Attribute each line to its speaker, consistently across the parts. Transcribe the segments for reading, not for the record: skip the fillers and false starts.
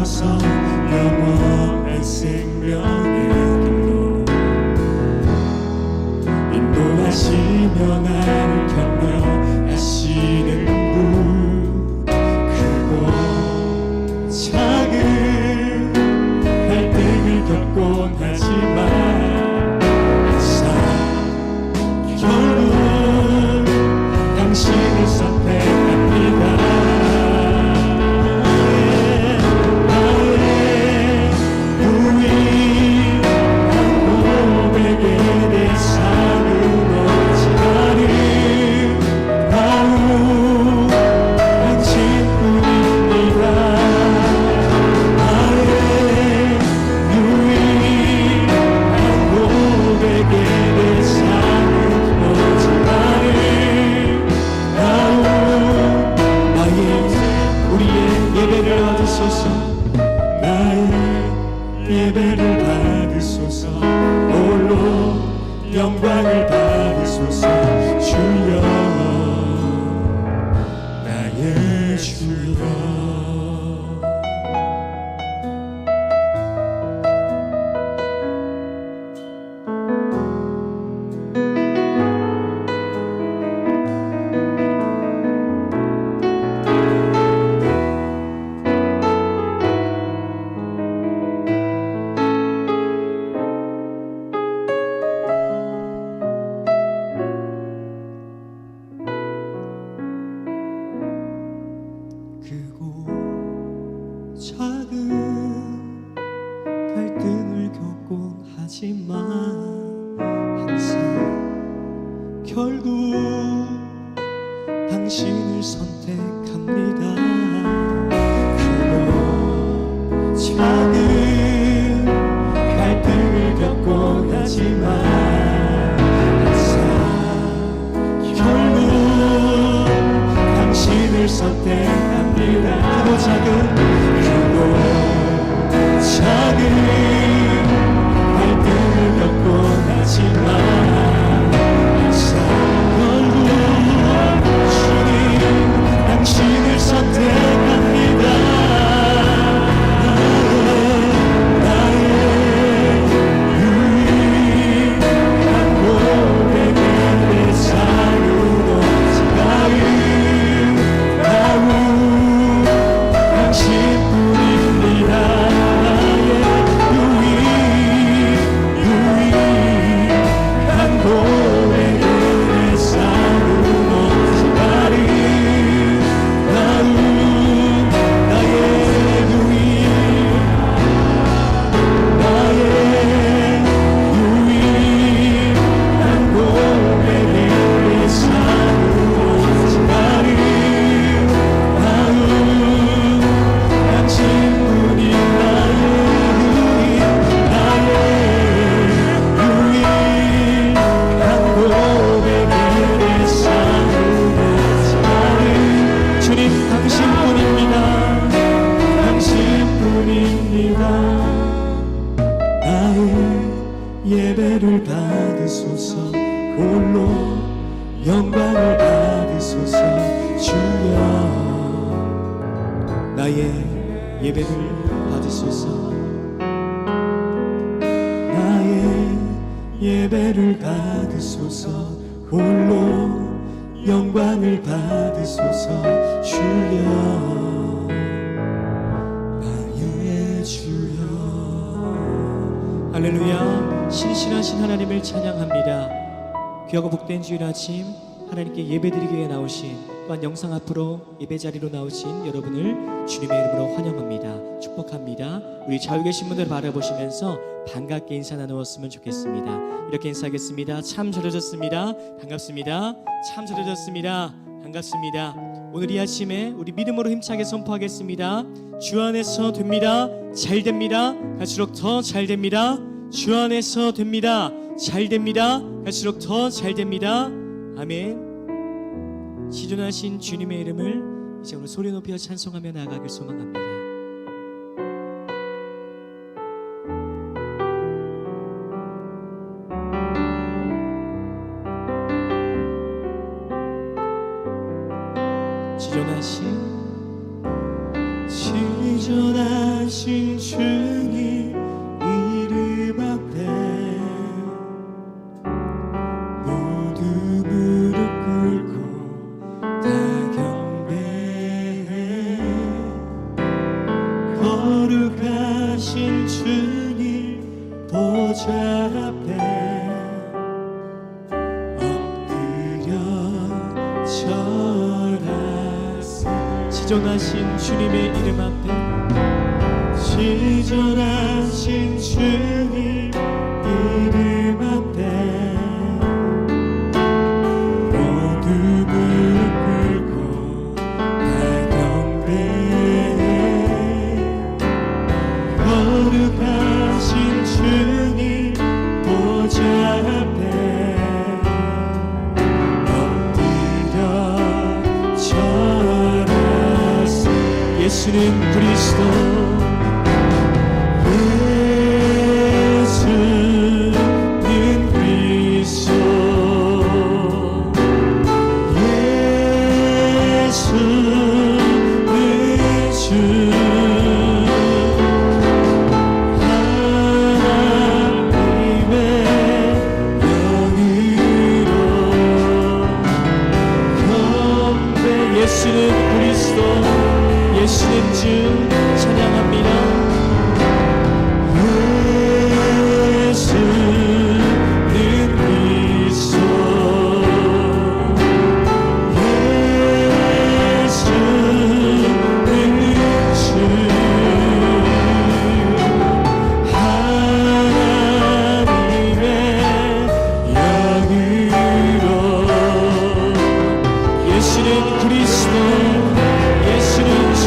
Speaker 1: 주셔서 영원한 생명의 길로 인도하시며 나를 건너가시는 분, 크고 작은 갈등을 겪곤 하지만 항상 결국 당신을 선택합니다. 예배를 받으소서. 홀로 영광을 받으소서. 주여 나의 주여. 작은 갈등을 겪곤 하지만 항상 결국 당신을 선택합니다. 크고 작은 갈등을 겪곤 하지만 항상 결국 당신을 선택합니다. 크고 작은 갈등을 겪곤 하지만 항상 결국 주님 당신을 선택합니다. 예배를 받으소서. 홀로 영광을 받으소서. 주여 나의 예배를 받으소서. 나의 예배를 받으소서. 홀로 영광을 받으소서. 주여 나의 주여. 할렐루야. 신실하신 하나님을 찬양합니다. 귀하고 복된 주일 아침 하나님께 예배드리기 위해 나오신, 또한 영상 앞으로 예배 자리로 나오신 여러분을 주님의 이름으로 환영합니다. 축복합니다. 우리 좌우 계신 분들 바라보시면서 반갑게 인사 나누었으면 좋겠습니다. 이렇게 인사하겠습니다. 참 잘오셨습니다. 반갑습니다. 참 잘오셨습니다. 반갑습니다. 오늘 이 아침에 우리 믿음으로 힘차게 선포하겠습니다. 주 안에서 됩니다. 잘 됩니다. 갈수록 더 잘 됩니다. 주 안에서 됩니다. 잘 됩니다. 갈수록 더 잘 됩니다. 아멘. 시존하신 주님의 이름을 이제 오늘 소리 높여 찬송하며 나아가길 소망합니다. 시존하신 거룩하신 주님 이름 앞에 모두 무릎 꿇고 다 경배해. 거룩하신 주님 보좌 앞에 엎드려 절하세. 지존하신 주님의 이름 앞에, 지존하신 주님 이름 앞에 모두 무릎 꿇고 다 경배해. 거룩하신 주님 보좌 앞에 엎드려 절하세. 예수는 그리스도, 예수는 그리스도, 예수는 주. 하나님의 영으로 경배. 예수는 그리스도, 예수는 주. 찬양합니다. 예수는 그리스도, 예수는 주. 하나님의 영으로 예수는 그리스도, 예수는 주.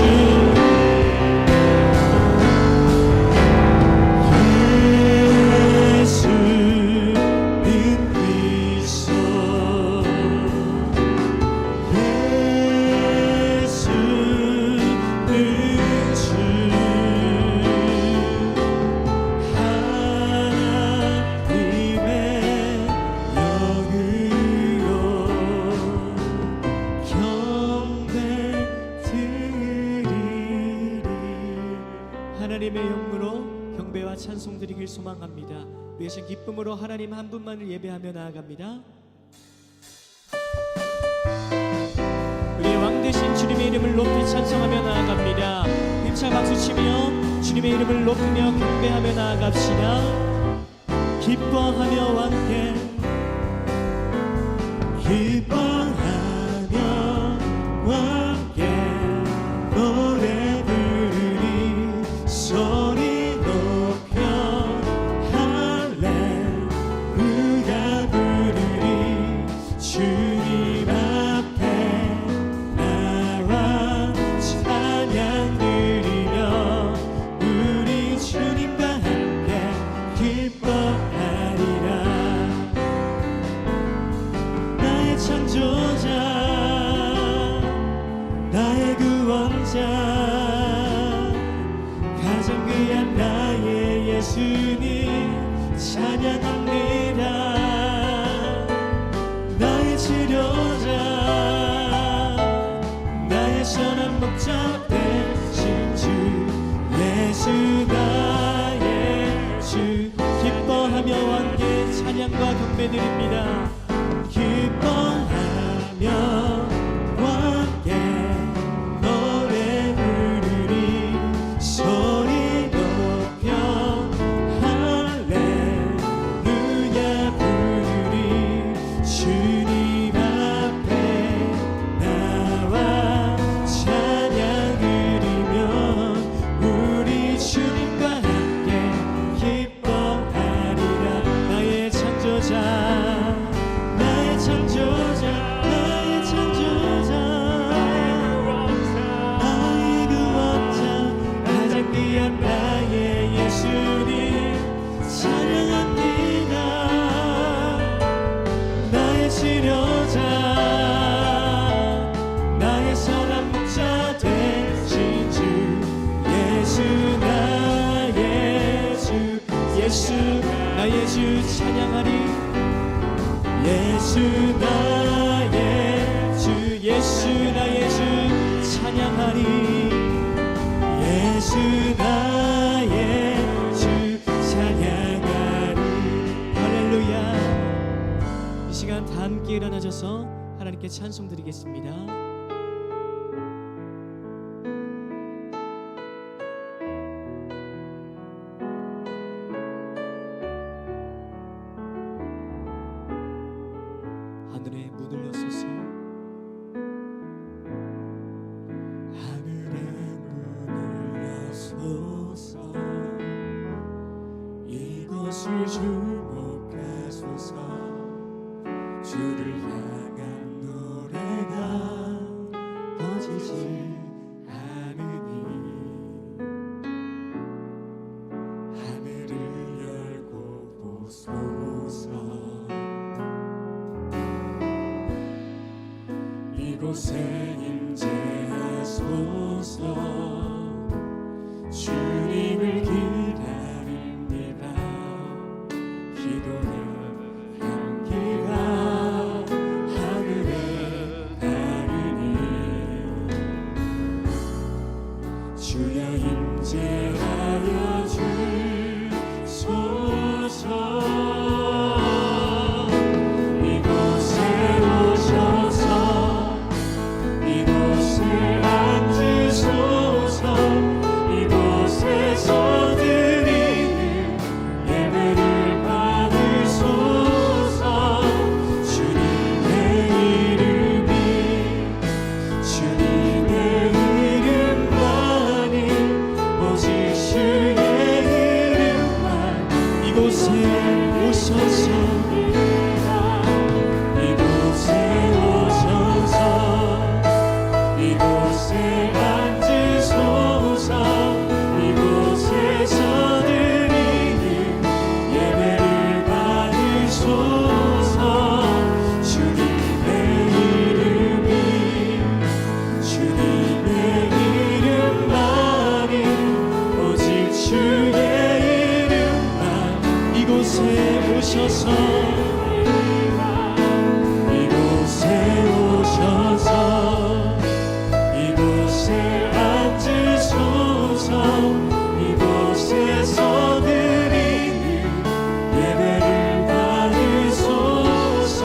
Speaker 1: 하나님의 영으로 경배와 찬송 드리길 소망합니다. 위에신 기쁨으로 하나님 한 분만을 예배하며 나아갑니다. 우리의 왕 되신 주님의 이름을 높이 찬송하며 나아갑니다. 힘차 박수치며 주님의 이름을 높이며 경배하며 나아갑시다. 기뻐하며 왕께, 기뻐하며 왕께 노래 부르리. 소리 높여 할렐루야 부르리. 주님 앞에 나와 찬양 드리며 우리 주님과 함께 기뻐하리라. 나의 창조자, 나의 구원자, 가장 귀한 나의 예수님 찬양합니다. 나의 치료자, 나의 선한 목자 되신 주 예수 나의 주. 기뻐하며 왕께 찬양과 경배드립니다. 기뻐하며 왕께 노래 부르리. 소리 높여 할렐루야 부르리. 주님 앞에 나와 찬양 드리며 우리 주님과 함께 기뻐하리라. 나의 창조자, 나의 창조자, 나의 창조자, 나의 구원자, 가장 귀한 나의 예수님 찬양합니다. 나의 치료자, 나의 선한 목자 되신 주 예수 나의 주. 예수 나의 주 찬양하리. 예수 나의 주, 예수 나의 주 찬양하리. 예수 나의 앉아서 하나님께 찬송 드리겠습니다. 하늘의 문을 여소서,
Speaker 2: 하늘의 문을 여소서, 이곳을 주목하소서. 주를 향한 노래가 꺼지지 않으니 하늘을 열고 보소서. 이곳에 임재하소서. 주님을 기다립니다. 기도의 향기가 하늘에 닿으니 주여 임재하여 주소서. 이곳에 오셔서 이곳에 앉으소서. 이곳에서 드리는 예배를 받으소서. 주님의 이름이 주님의 이름만이 오직 주의 이름만
Speaker 1: 이곳에 오셔서
Speaker 2: 이곳에 오셔서 이곳에 앉으소서. 이곳에서 드리는 예배를 받으소서. 주님의 이름이 주님의 이름만이 오직 주의 이름만
Speaker 1: 이곳에 오셔서
Speaker 2: 이곳에 오셔서 이곳에 앉으소서. 이곳에서 드리는 예배를 받으소서.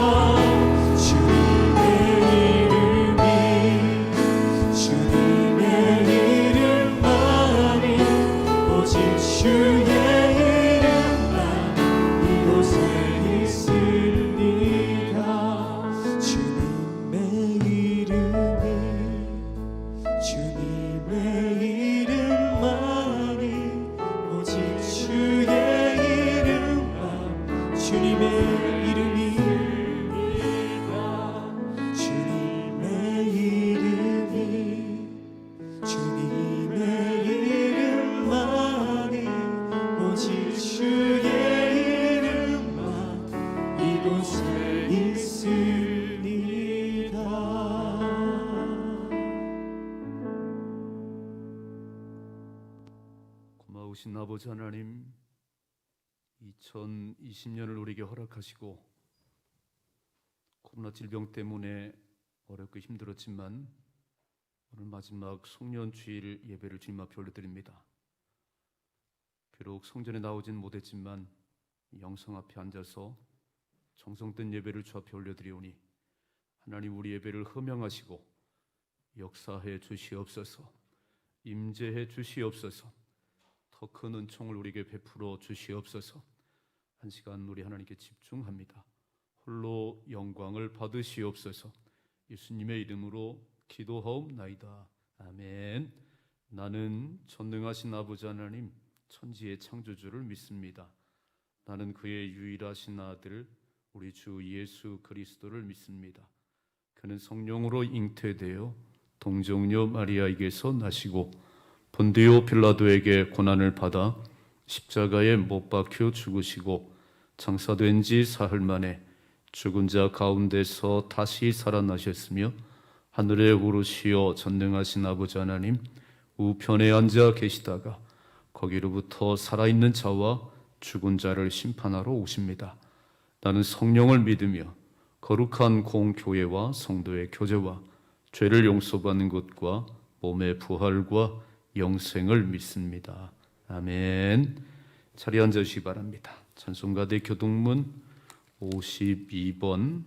Speaker 2: 주님의 이름이 주님의 이름만이 오직 주의 이름만 이곳에 있습니다. 주님의 이름이 주님의 이름만이 오직 주의 이름만 주님의 이름이 주님의 이름이 주님의 이름만이 오직 주의 이름만 이곳에 있습니다.
Speaker 3: 고마우신 아버지 하나님, 2020년을 우리에게 허락하시고 코로나 질병 때문에 어렵고 힘들었지만 오늘 마지막 송년주일 예배를 주님 앞에 올려드립니다. 비록 성전에 나오진 못했지만 영성 앞에 앉아서 정성된 예배를 주 앞에 올려드리오니 하나님 우리 예배를 허명하시고 역사해 주시옵소서. 임재해 주시옵소서. 더 큰 은총을 우리에게 베풀어 주시옵소서. 한 시간 우리 하나님께 집중합니다. 홀로 영광을 받으시옵소서. 예수님의 이름으로 기도하옵나이다. 아멘. 나는 전능하신 아버지 하나님 천지의 창조주를 믿습니다. 나는 그의 유일하신 아들 우리 주 예수 그리스도를 믿습니다. 그는 성령으로 잉태되어 동정녀 마리아에게서 나시고 본디오 빌라도에게 고난을 받아 십자가에 못 박혀 죽으시고 장사된 지 사흘 만에 죽은 자 가운데서 다시 살아나셨으며 하늘에 오르시어 전능하신 아버지 하나님 우편에 앉아 계시다가 거기로부터 살아있는 자와 죽은 자를 심판하러 오십니다. 나는 성령을 믿으며 거룩한 공교회와 성도의 교제와 죄를 용서받는 것과 몸의 부활과 영생을 믿습니다. 아멘. 자리에 앉으시기 바랍니다. 찬송가대 교동문 52번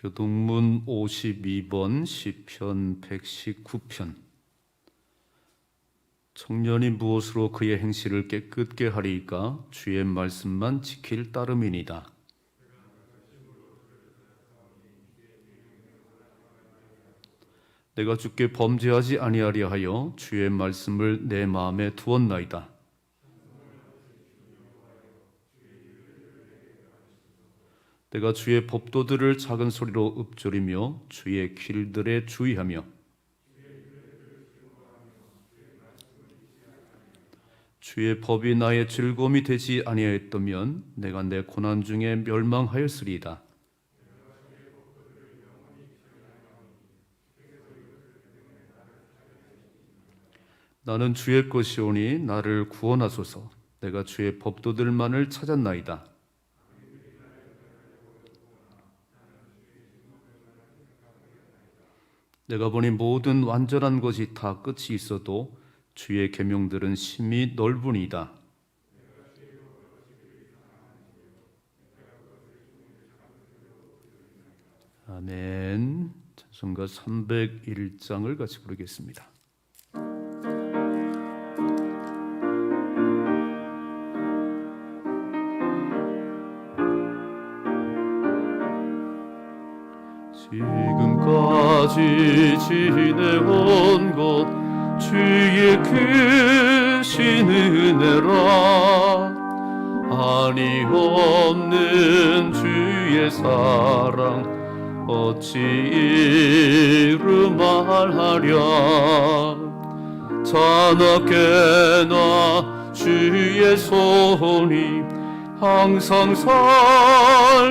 Speaker 3: 교동문 52번 시편 119편. 청년이 무엇으로 그의 행실을 깨끗게 하리이까? 주의 말씀만 지킬 따름이니이다. 내가 주께 범죄하지 아니하리 하여 주의 말씀을 내 마음에 두었나이다. 내가 주의 법도들을 작은 소리로 읊조리며 주의 길들에 주의하며 주의 법이 나의 즐거움이 되지 아니하였다면 내가 내 고난 중에 멸망하였으리이다. 나는 주의 것이오니 나를 구원하소서. 내가 주의 법도들만을 찾았나이다. 내가 보니 모든 완전한 것이 다 끝이 있어도 주의 계명들은 심히 넓으니이다. 아멘. 찬송가 301장을 같이 부르겠습니다. 지금까지 지내온 것 주의 크신 은혜라. 한이 없는 주의 사랑 어찌 이루 말하랴. 자나깨나 주의 손이 항상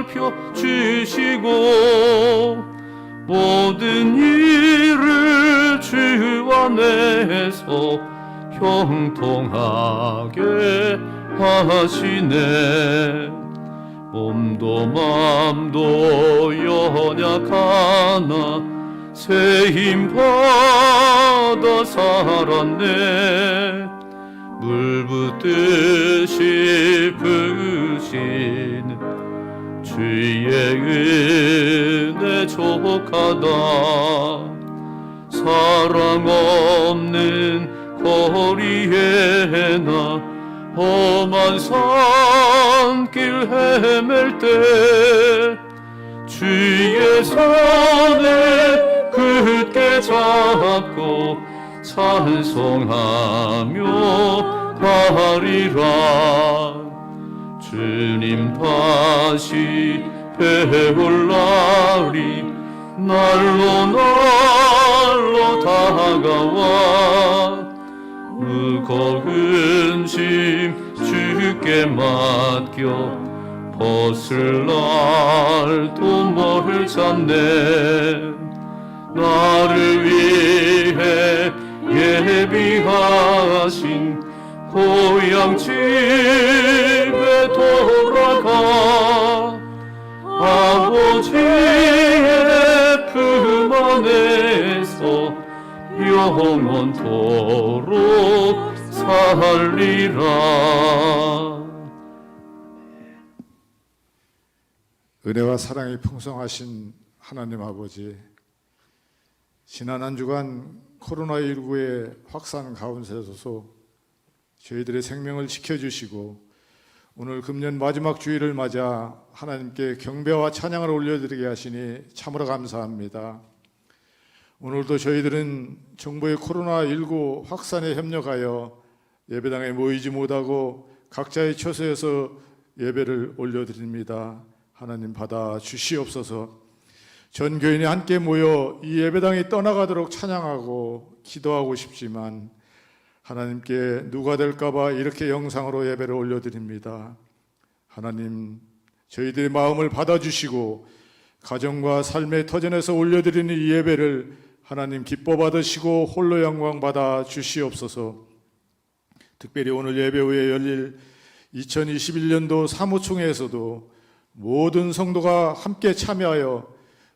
Speaker 3: 살펴주시고 모든 일을 주 안에서 형통하게 하시네. 몸도 맘도 연약하나 새 힘 받아 살았네. 물 붓듯이 부신 주의 은혜 족하다. 사랑 없는 거리에 나 험한 산길 헤맬 때 주의 손에 굳게 잡고 찬송하며 가리라. 주님 다시 배울 날이 날로 날로 다가와. 무거운 짐 주께 맡겨 벗을 날도 멀잖네. 나를 위해 예비하신 고향 집에 돌아가 아버지의 품 안에서 영원토록 살리라.
Speaker 4: 은혜와 사랑이 풍성하신 하나님 아버지, 지난 한 주간 코로나19의 확산 가운데서도 저희들의 생명을 지켜주시고 오늘 금년 마지막 주일을 맞아 하나님께 경배와 찬양을 올려드리게 하시니 참으로 감사합니다. 오늘도 저희들은 정부의 코로나19 확산에 협력하여 예배당에 모이지 못하고 각자의 처소에서 예배를 올려드립니다. 하나님 받아 주시옵소서. 전 교인이 함께 모여 이 예배당이 떠나가도록 찬양하고 기도하고 싶지만 하나님께 누가 될까봐 이렇게 영상으로 예배를 올려드립니다. 하나님, 저희들의 마음을 받아주시고 가정과 삶의 터전에서 올려드리는 이 예배를 하나님 기뻐 받으시고 홀로 영광 받아 주시옵소서. 특별히 오늘 예배 후에 열릴 2021년도 사무총회에서도 모든 성도가 함께 참여하여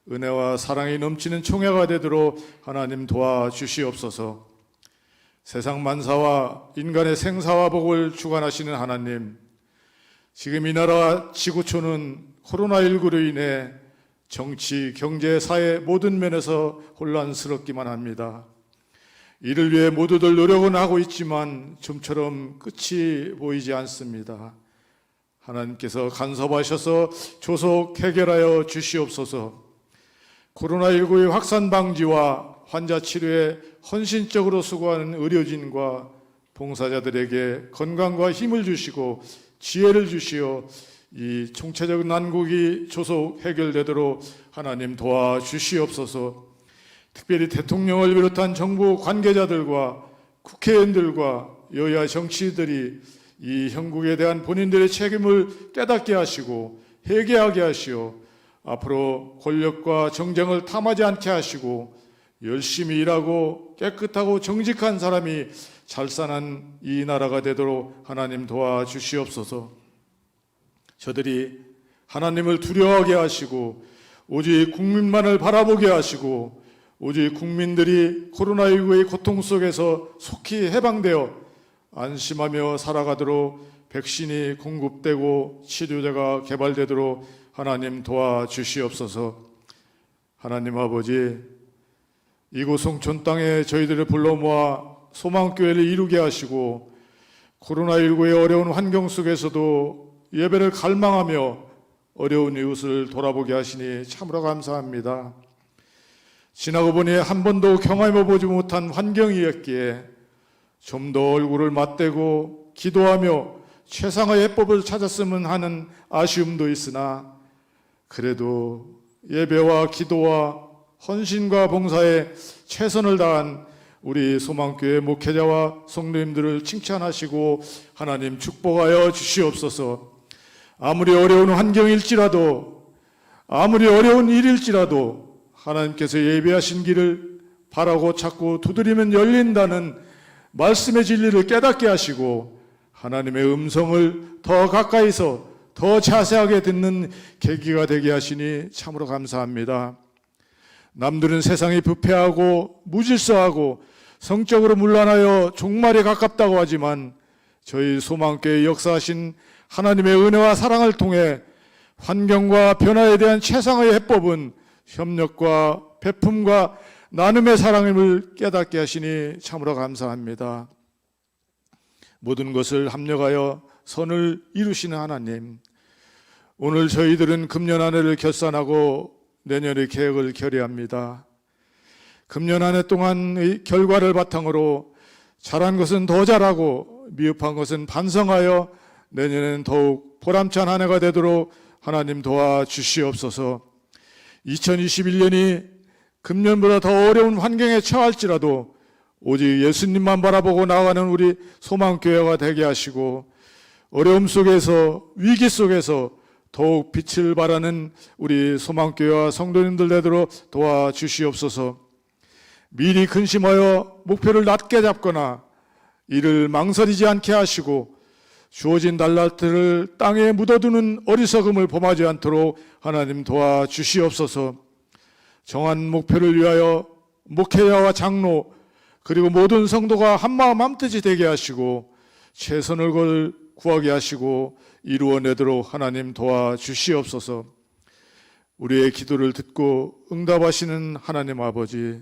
Speaker 4: 은혜와 사랑이 넘치는 총회가 되도록 하나님 도와주시옵소서. 세상 만사와 인간의 생사와 복을 주관하시는 하나님, 지금 이 나라 지구촌은 코로나19로 인해 정치, 경제, 사회 모든 면에서 혼란스럽기만 합니다. 이를 위해 모두들 노력은 하고 있지만 좀처럼 끝이 보이지 않습니다. 하나님께서 간섭하셔서 조속 해결하여 주시옵소서. 코로나19의 확산 방지와 환자 치료에 헌신적으로 수고하는 의료진과 봉사자들에게 건강과 힘을 주시고 지혜를 주시어 이 총체적 난국이 조속 해결되도록 하나님 도와주시옵소서. 특별히 대통령을 비롯한 정부 관계자들과 국회의원들과 여야 정치인들이 이 형국에 대한 본인들의 책임을 깨닫게 하시고 회개하게 하시어 앞으로 권력과 정쟁을 탐하지 않게 하시고 열심히 일하고 깨끗하고 정직한 사람이 잘 사는 이 나라가 되도록 하나님 도와주시옵소서. 저들이 하나님을 두려워하게 하시고 오직 국민만을 바라보게 하시고 오직 국민들이 코로나19의 고통 속에서 속히 해방되어 안심하며 살아가도록 백신이 공급되고 치료제가 개발되도록 하나님 도와주시옵소서. 하나님 아버지, 이곳 송촌 땅에 저희들을 불러 모아 소망교회를 이루게 하시고 코로나19의 어려운 환경 속에서도 예배를 갈망하며 어려운 이웃을 돌아보게 하시니 참으로 감사합니다. 지나고 보니 한 번도 경험해보지 못한 환경이었기에 좀 더 얼굴을 맞대고 기도하며 최상의 해법을 찾았으면 하는 아쉬움도 있으나 그래도 예배와 기도와 헌신과 봉사에 최선을 다한 우리 소망교회 목회자와 성도님들을 칭찬하시고 하나님 축복하여 주시옵소서. 아무리 어려운 환경일지라도 아무리 어려운 일일지라도 하나님께서 예비하신 길을 바라고 찾고 두드리면 열린다는 말씀의 진리를 깨닫게 하시고 하나님의 음성을 더 가까이서 더 자세하게 듣는 계기가 되게 하시니 참으로 감사합니다. 남들은 세상이 부패하고 무질서하고 성적으로 문란하여 종말에 가깝다고 하지만 저희 소망교회 역사하신 하나님의 은혜와 사랑을 통해 환경과 변화에 대한 최상의 해법은 협력과 베품과 나눔의 사랑임을 깨닫게 하시니 참으로 감사합니다. 모든 것을 합력하여 선을 이루시는 하나님, 오늘 저희들은 금년 한 해를 결산하고 내년의 계획을 결의합니다. 금년 한 해 동안의 결과를 바탕으로 잘한 것은 더 잘하고 미흡한 것은 반성하여 내년에는 더욱 보람찬 한 해가 되도록 하나님 도와주시옵소서. 2021년이 금년보다 더 어려운 환경에 처할지라도 오직 예수님만 바라보고 나아가는 우리 소망교회가 되게 하시고 어려움 속에서 위기 속에서 더욱 빛을 발하는 우리 소망교회와 성도님들 되도록 도와주시옵소서. 미리 근심하여 목표를 낮게 잡거나 이를 망설이지 않게 하시고 주어진 달란트를 땅에 묻어두는 어리석음을 범하지 않도록 하나님 도와주시옵소서. 정한 목표를 위하여 목회자와 장로 그리고 모든 성도가 한마음 한뜻이 되게 하시고 최선을 걸 구하게 하시고 이루어내도록 하나님 도와주시옵소서. 우리의 기도를 듣고 응답하시는 하나님 아버지,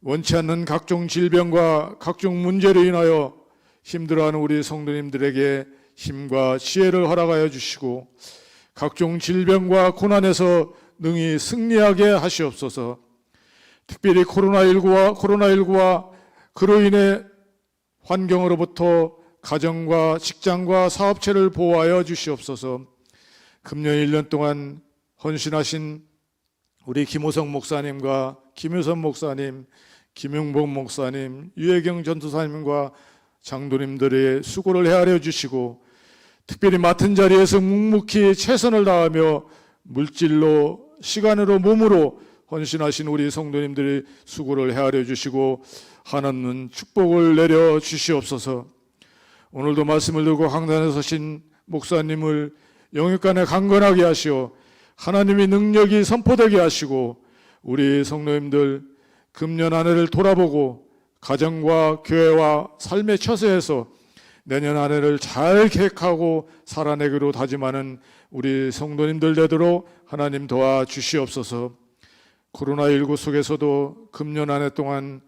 Speaker 4: 원치 않는 각종 질병과 각종 문제로 인하여 힘들어하는 우리 성도님들에게 힘과 지혜를 허락하여 주시고 각종 질병과 고난에서 능히 승리하게 하시옵소서. 특별히 코로나19와 그로 인해 환경으로부터 가정과 직장과 사업체를 보호하여 주시옵소서. 금년 1년 동안 헌신하신 우리 김호성 목사님과 김효선 목사님, 김용복 목사님, 유혜경 전도사님과 장로님들의 수고를 헤아려 주시고 특별히 맡은 자리에서 묵묵히 최선을 다하며 물질로 시간으로 몸으로 헌신하신 우리 성도님들의 수고를 헤아려 주시고 하나님 축복을 내려 주시옵소서. 오늘도 말씀을 들고 강단에 서신 목사님을 영육간에 강건하게 하시어 하나님의 능력이 선포되게 하시고 우리 성도님들 금년 한 해를 돌아보고 가정과 교회와 삶의 처세에서 내년 한 해를 잘 계획하고 살아내기로 다짐하는 우리 성도님들 되도록 하나님 도와주시옵소서. 코로나19 속에서도 금년 한 해 동안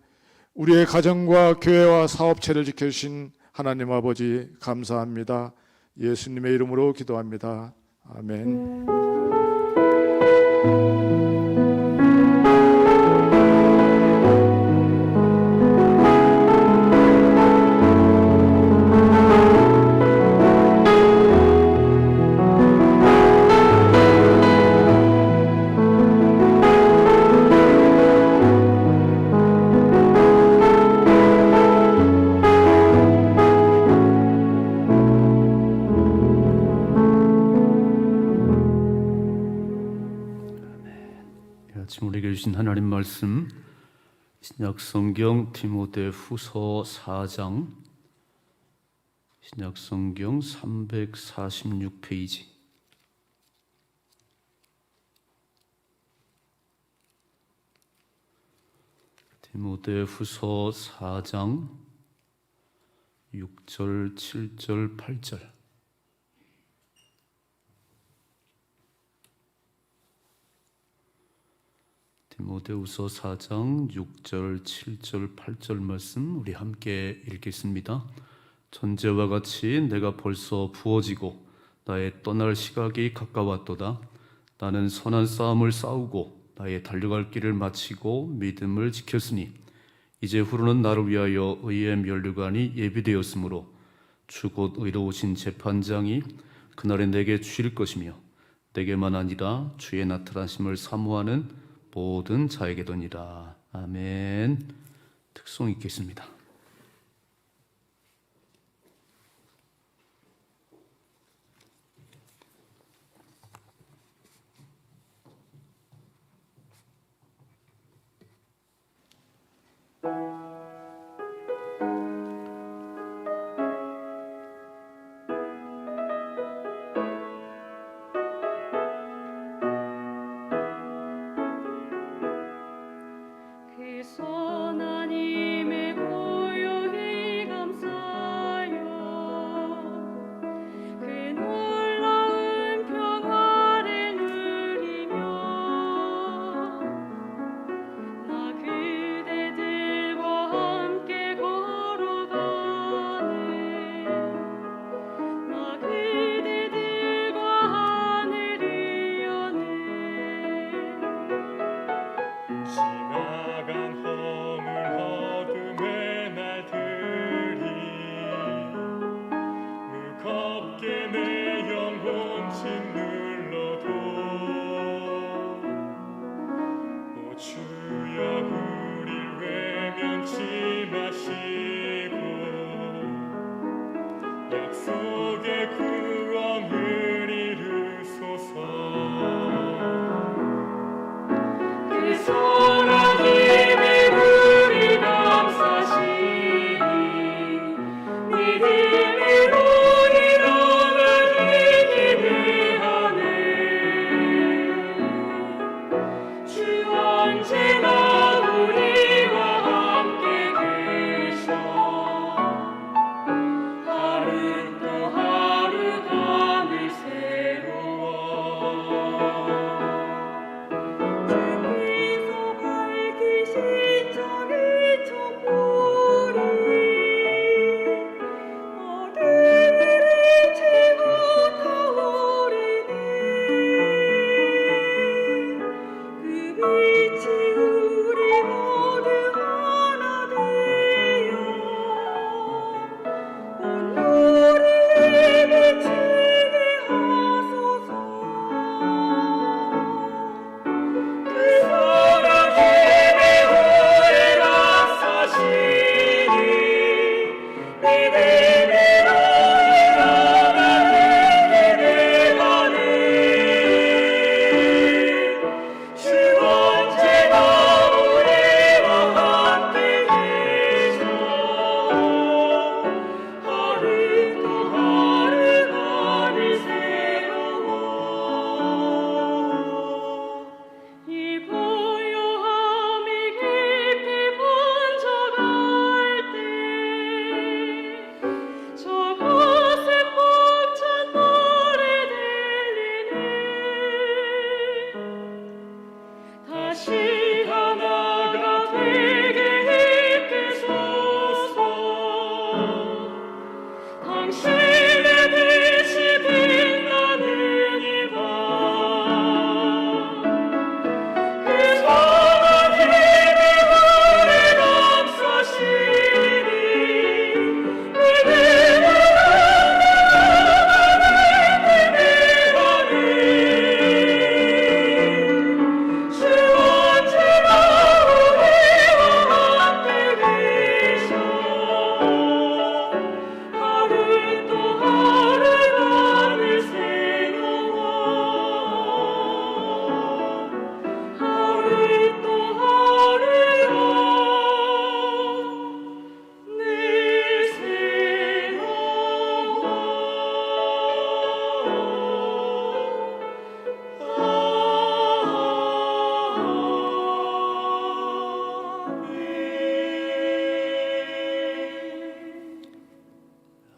Speaker 4: 우리의 가정과 교회와 사업체를 지켜주신 하나님 아버지 감사합니다. 예수님의 이름으로 기도합니다. 아멘.
Speaker 3: 아침 우리에게 주신 하나님 말씀 신약성경 디모데후서 4장 신약성경 346페이지 디모데후서 4장 6절, 7절, 8절 디모데후서 4장 6절, 7절, 8절 말씀 우리 함께 읽겠습니다. 전제와 같이 내가 벌써 부어지고 나의 떠날 시각이 가까웠도다. 나는 선한 싸움을 싸우고 나의 달려갈 길을 마치고 믿음을 지켰으니 이제 후로는 나를 위하여 의의 면류관이 예비되었으므로 주 곧 의로우신 재판장이 그날에 내게 주실 것이며 내게만 아니라 주의 나타나심을 사모하는 모든 자에게도니라. 아멘. 특송 읽겠습니다.
Speaker 5: 선한 힘에 고요히 감사하여 그 놀라운 평화를 누리며 나 그대들과 함께 걸어가네 나 그대들과 하늘을 여네
Speaker 2: 지나간 허물 어둠의 날들이 무겁게 내 영혼 짓눌러도 오 주여 우릴 외면치 마시고 약속의 구원을 이루소서. 그 선한 힘에 우리 감사시니 믿음으로 일어나 기도하네 주 언제나 우리와 함께 계셔 하루 또 하루 밤을 새로워 주께서 밝히신 저의 촛불이 어둠을 헤치고 타오르네 그 빛이 우리 모두 하나 되어 온누리에 비치게 하소서. 그 선한 힘에 우리 감사시니 믿음으로 일어나 기도하네 주 언제나
Speaker 5: 다시 하나가 되게 이끄소서. 당신의 빛이 빛나는 이 밤, 그 선한 힘이 우리 감싸시니 믿음으로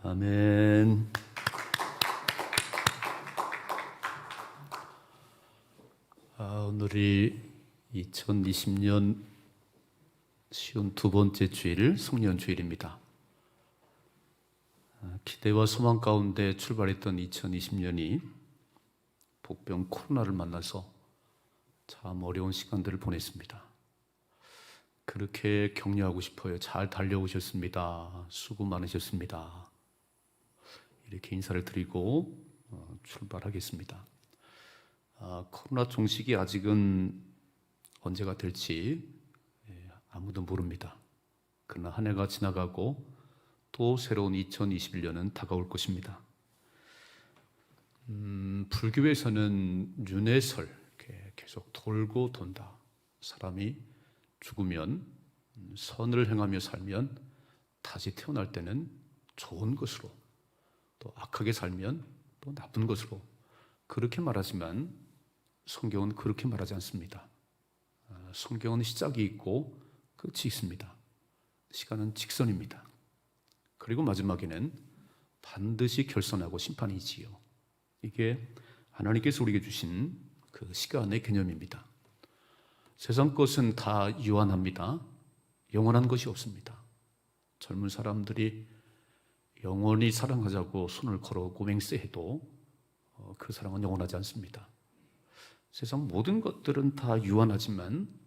Speaker 3: 아멘. 오늘이 2020년 쉬운 두 번째 주일, 성년 주일입니다. 기대와 소망 가운데 출발했던 2020년이 복병 코로나를 만나서 참 어려운 시간들을 보냈습니다. 그렇게 격려하고 싶어요. 잘 달려오셨습니다. 수고 많으셨습니다. 이렇게 인사를 드리고 출발하겠습니다. 코로나 종식이 아직은 언제가 될지 아무도 모릅니다. 그러나 한 해가 지나가고 또 새로운 2021년은 다가올 것입니다. 불교에서는 윤회설 이렇게 계속 돌고 돈다. 사람이 죽으면 선을 행하며 살면 다시 태어날 때는 좋은 것으로, 또 악하게 살면 또 나쁜 것으로 그렇게 말하지만 성경은 그렇게 말하지 않습니다. 성경은 시작이 있고 끝이 있습니다. 시간은 직선입니다. 그리고 마지막에는 반드시 결선하고 심판이지요. 이게 하나님께서 우리에게 주신 그 시간의 개념입니다. 세상 것은 다 유한합니다. 영원한 것이 없습니다. 젊은 사람들이 영원히 사랑하자고 손을 걸어 고맹세 해도 그 사랑은 영원하지 않습니다. 세상 모든 것들은 다 유한하지만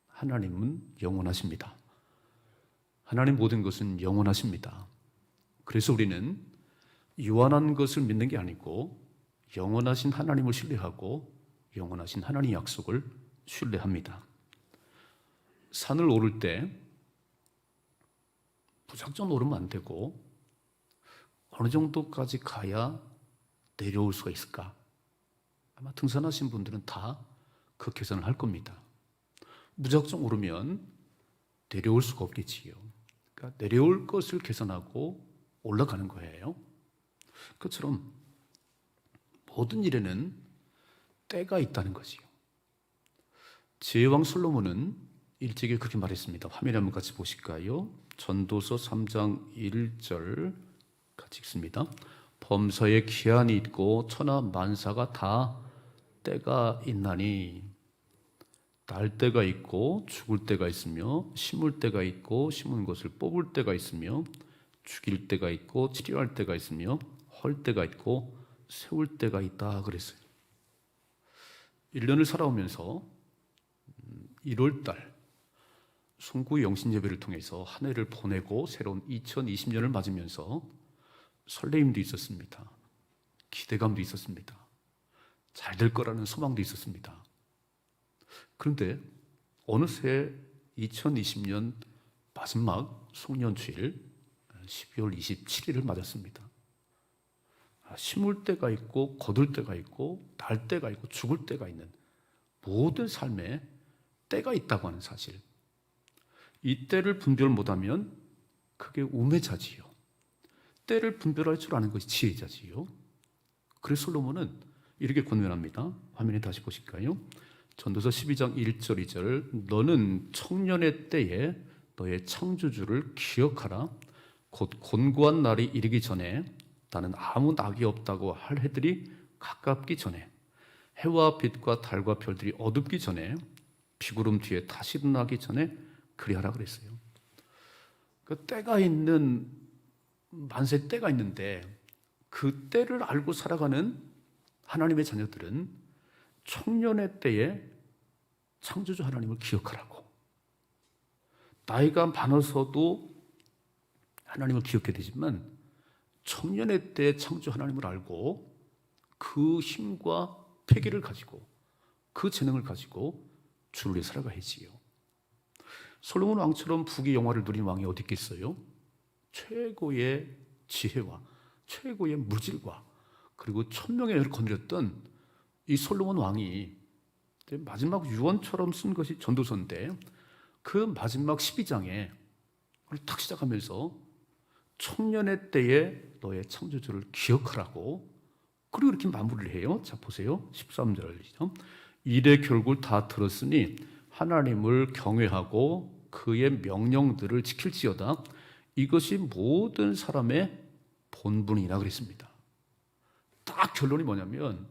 Speaker 3: 하나님은 영원하십니다. 하나님 모든 것은 영원하십니다. 그래서 우리는 유한한 것을 믿는 게 아니고 영원하신 하나님을 신뢰하고 영원하신 하나님의 약속을 신뢰합니다. 산을 오를 때 무작정 오르면 안 되고 어느 정도까지 가야 내려올 수가 있을까? 아마 등산하신 분들은 다 그 계산을 할 겁니다. 무작정 오르면 내려올 수가 없겠지요. 그러니까 내려올 것을 계산하고 올라가는 거예요. 그것처럼 모든 일에는 때가 있다는 거지요. 지혜왕 솔로몬은 일찍이 그렇게 말했습니다. 화면에 한번 같이 보실까요? 전도서 3장 1절 같이 읽습니다. 범사에 기한이 있고 천하 만사가 다 때가 있나니 날 때가 있고 죽을 때가 있으며 심을 때가 있고 심은 것을 뽑을 때가 있으며 죽일 때가 있고 치료할 때가 있으며 헐 때가 있고 세울 때가 있다 그랬어요. 1년을 살아오면서 1월달 송구 영신 예배를 통해서 한 해를 보내고 새로운 2020년을 맞으면서 설레임도 있었습니다. 기대감도 있었습니다. 잘 될 거라는 소망도 있었습니다. 그런데 어느새 2020년 마지막 송년주일 12월 27일을 맞았습니다. 심을 때가 있고 거둘 때가 있고 날 때가 있고 죽을 때가 있는 모든 삶에 때가 있다고 하는 사실, 이 때를 분별 못하면 그게 우매자지요. 때를 분별할 줄 아는 것이 지혜자지요. 그래서 솔로몬은 이렇게 권면합니다. 화면에 다시 보실까요? 전도서 12장 1절 2절 너는 청년의 때에 너의 창조주를 기억하라. 곧 곤고한 날이 이르기 전에 나는 아무 낙이 없다고 할 해들이 가깝기 전에 해와 빛과 달과 별들이 어둡기 전에 비구름 뒤에 다시 일어나기 전에 그리하라 그랬어요. 그 때가 있는 만세 때가 있는데 그 때를 알고 살아가는 하나님의 자녀들은 청년의 때에 창조주 하나님을 기억하라고, 나이가 많아서도 하나님을 기억해야 되지만 청년의 때에 창조 하나님을 알고 그 힘과 패기를 가지고 그 재능을 가지고 주를 위해 살아가야지요. 솔로몬 왕처럼 부귀 영화를 누린 왕이 어디 있겠어요? 최고의 지혜와 최고의 물질과 그리고 천명의 거느렸던 이 솔로몬 왕이 마지막 유언처럼 쓴 것이 전도서인데 그 마지막 12장에 딱 시작하면서 청년의 때에 너의 창조주를 기억하라고, 그리고 이렇게 마무리를 해요. 자 보세요. 13절이죠. 이래 결국 다 들었으니 하나님을 경외하고 그의 명령들을 지킬지어다. 이것이 모든 사람의 본분이라 그랬습니다. 딱 결론이 뭐냐면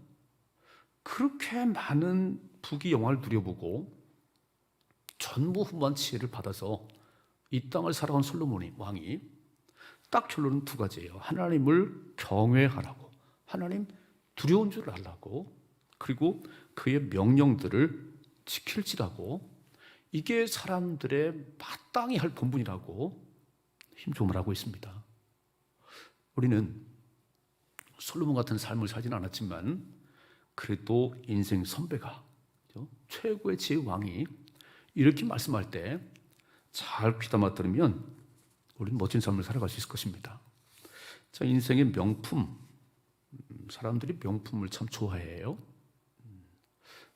Speaker 3: 그렇게 많은 부귀 영화를 누려보고 전무후무한 지혜를 받아서 이 땅을 살아온 솔로몬 왕이 딱 결론은 두 가지예요. 하나님을 경외하라고, 하나님 두려운 줄 알라고, 그리고 그의 명령들을 지킬지라고. 이게 사람들의 마땅히 할 본분이라고 힘조음을 하고 있습니다. 우리는 솔로몬 같은 삶을 살지는 않았지만 그래도 인생 선배가, 최고의 지혜의 왕이 이렇게 말씀할 때 잘 귀담아 들으면 우리는 멋진 삶을 살아갈 수 있을 것입니다. 자, 인생의 명품, 사람들이 명품을 참 좋아해요.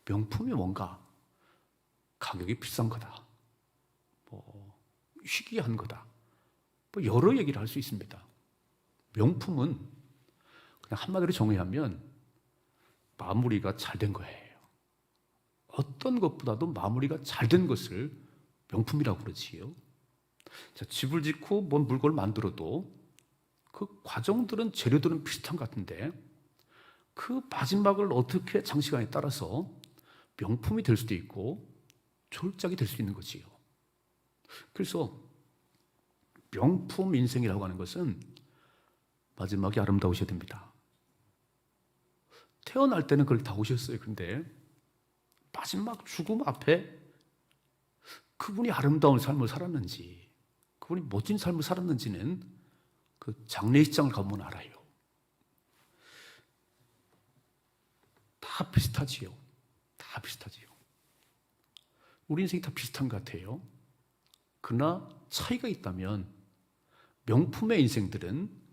Speaker 3: 명품이 뭔가? 가격이 비싼 거다, 희귀한 거다, 여러 얘기를 할 수 있습니다. 명품은 그냥 한마디로 정의하면 마무리가 잘 된 거예요. 어떤 것보다도 마무리가 잘 된 것을 명품이라고 그러지요. 자, 집을 짓고 뭔 물건을 만들어도 그 과정들은, 재료들은 비슷한 것 같은데 그 마지막을 어떻게 장시간에 따라서 명품이 될 수도 있고 졸작이 될 수 있는 거지요. 그래서 명품 인생이라고 하는 것은 마지막이 아름다우셔야 됩니다. 태어날 때는 그걸 다 오셨어요. 그런데 마지막 죽음 앞에 그분이 아름다운 삶을 살았는지, 그분이 멋진 삶을 살았는지는 그 장례식장을 가보면 알아요. 다 비슷하지요. 다 비슷하지요. 우리 인생이 다 비슷한 것 같아요. 그러나 차이가 있다면 명품의 인생들은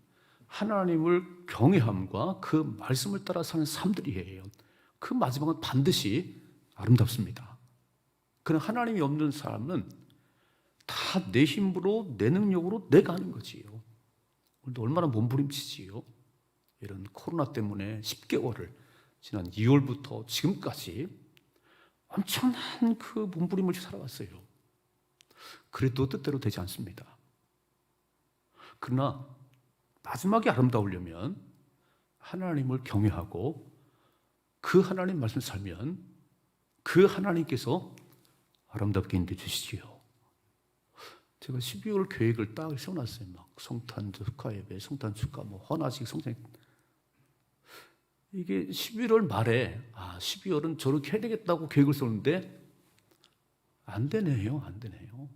Speaker 3: 하나님을 경외함과 그 말씀을 따라 사는 삶들이에요. 그 마지막은 반드시 아름답습니다. 그러나 하나님이 없는 사람은 다 내 힘으로, 내 능력으로 내가 하는 거지요. 오늘도 얼마나 몸부림치지요. 이런 코로나 때문에 10개월을, 지난 2월부터 지금까지 엄청난 그 몸부림을 살아왔어요. 그래도 뜻대로 되지 않습니다. 그러나 마지막이 아름다우려면 하나님을 경외하고 그 하나님 말씀 살면 그 하나님께서 아름답게 인도해 주시지요. 제가 12월 계획을 딱 세워놨어요. 막 성탄 축하 예배, 성탄 축하, 헌화식, 성찬. 이게 11월 말에 12월은 저렇게 해야 되겠다고 계획을 세우는데 안 되네요. 안 되네요.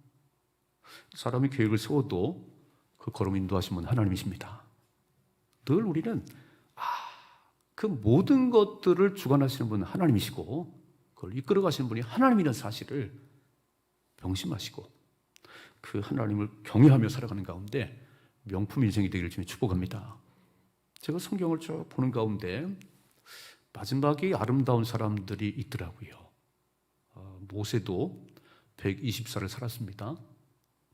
Speaker 3: 사람이 계획을 세워도 그 걸음 인도하시면 하나님이십니다. 늘 우리는 그 모든 것들을 주관하시는 분은 하나님이시고 그걸 이끌어 가시는 분이 하나님이라는 사실을 명심하시고 그 하나님을 경외하며 살아가는 가운데 명품 인생이 되기를 주님 축복합니다. 제가 성경을 쭉 보는 가운데 마지막이 아름다운 사람들이 있더라고요. 모세도 120살을 살았습니다.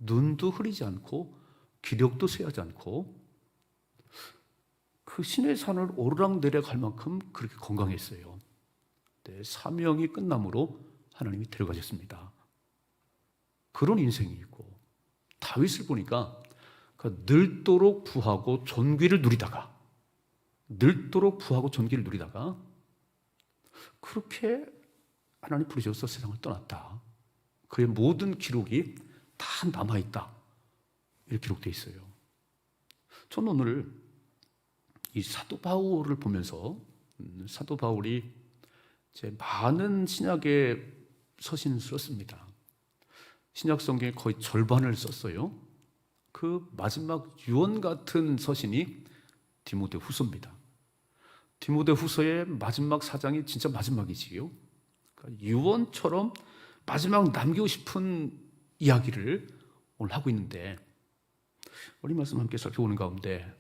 Speaker 3: 눈도 흐리지 않고 기력도 쇠하지 않고 그 신의 산을 오르락 내려갈 만큼 그렇게 건강했어요. 네, 사명이 끝남으로 하나님이 데려가셨습니다. 그런 인생이 있고, 다윗을 보니까 늘도록 부하고 존귀를 누리다가 그렇게 하나님 부르셔서 세상을 떠났다. 그의 모든 기록이 다 남아있다. 이렇게 기록되어 있어요. 저는 오늘 이 사도 바울을 보면서 사도 바울이 제 많은 신약의 서신을 썼습니다. 신약 성경의 거의 절반을 썼어요. 그 마지막 유언 같은 서신이 디모데 후서입니다. 디모데 후서의 마지막 사장이 진짜 마지막이지요. 그러니까 유언처럼 마지막 남기고 싶은 이야기를 오늘 하고 있는데, 우리 말씀 함께 살펴보는 가운데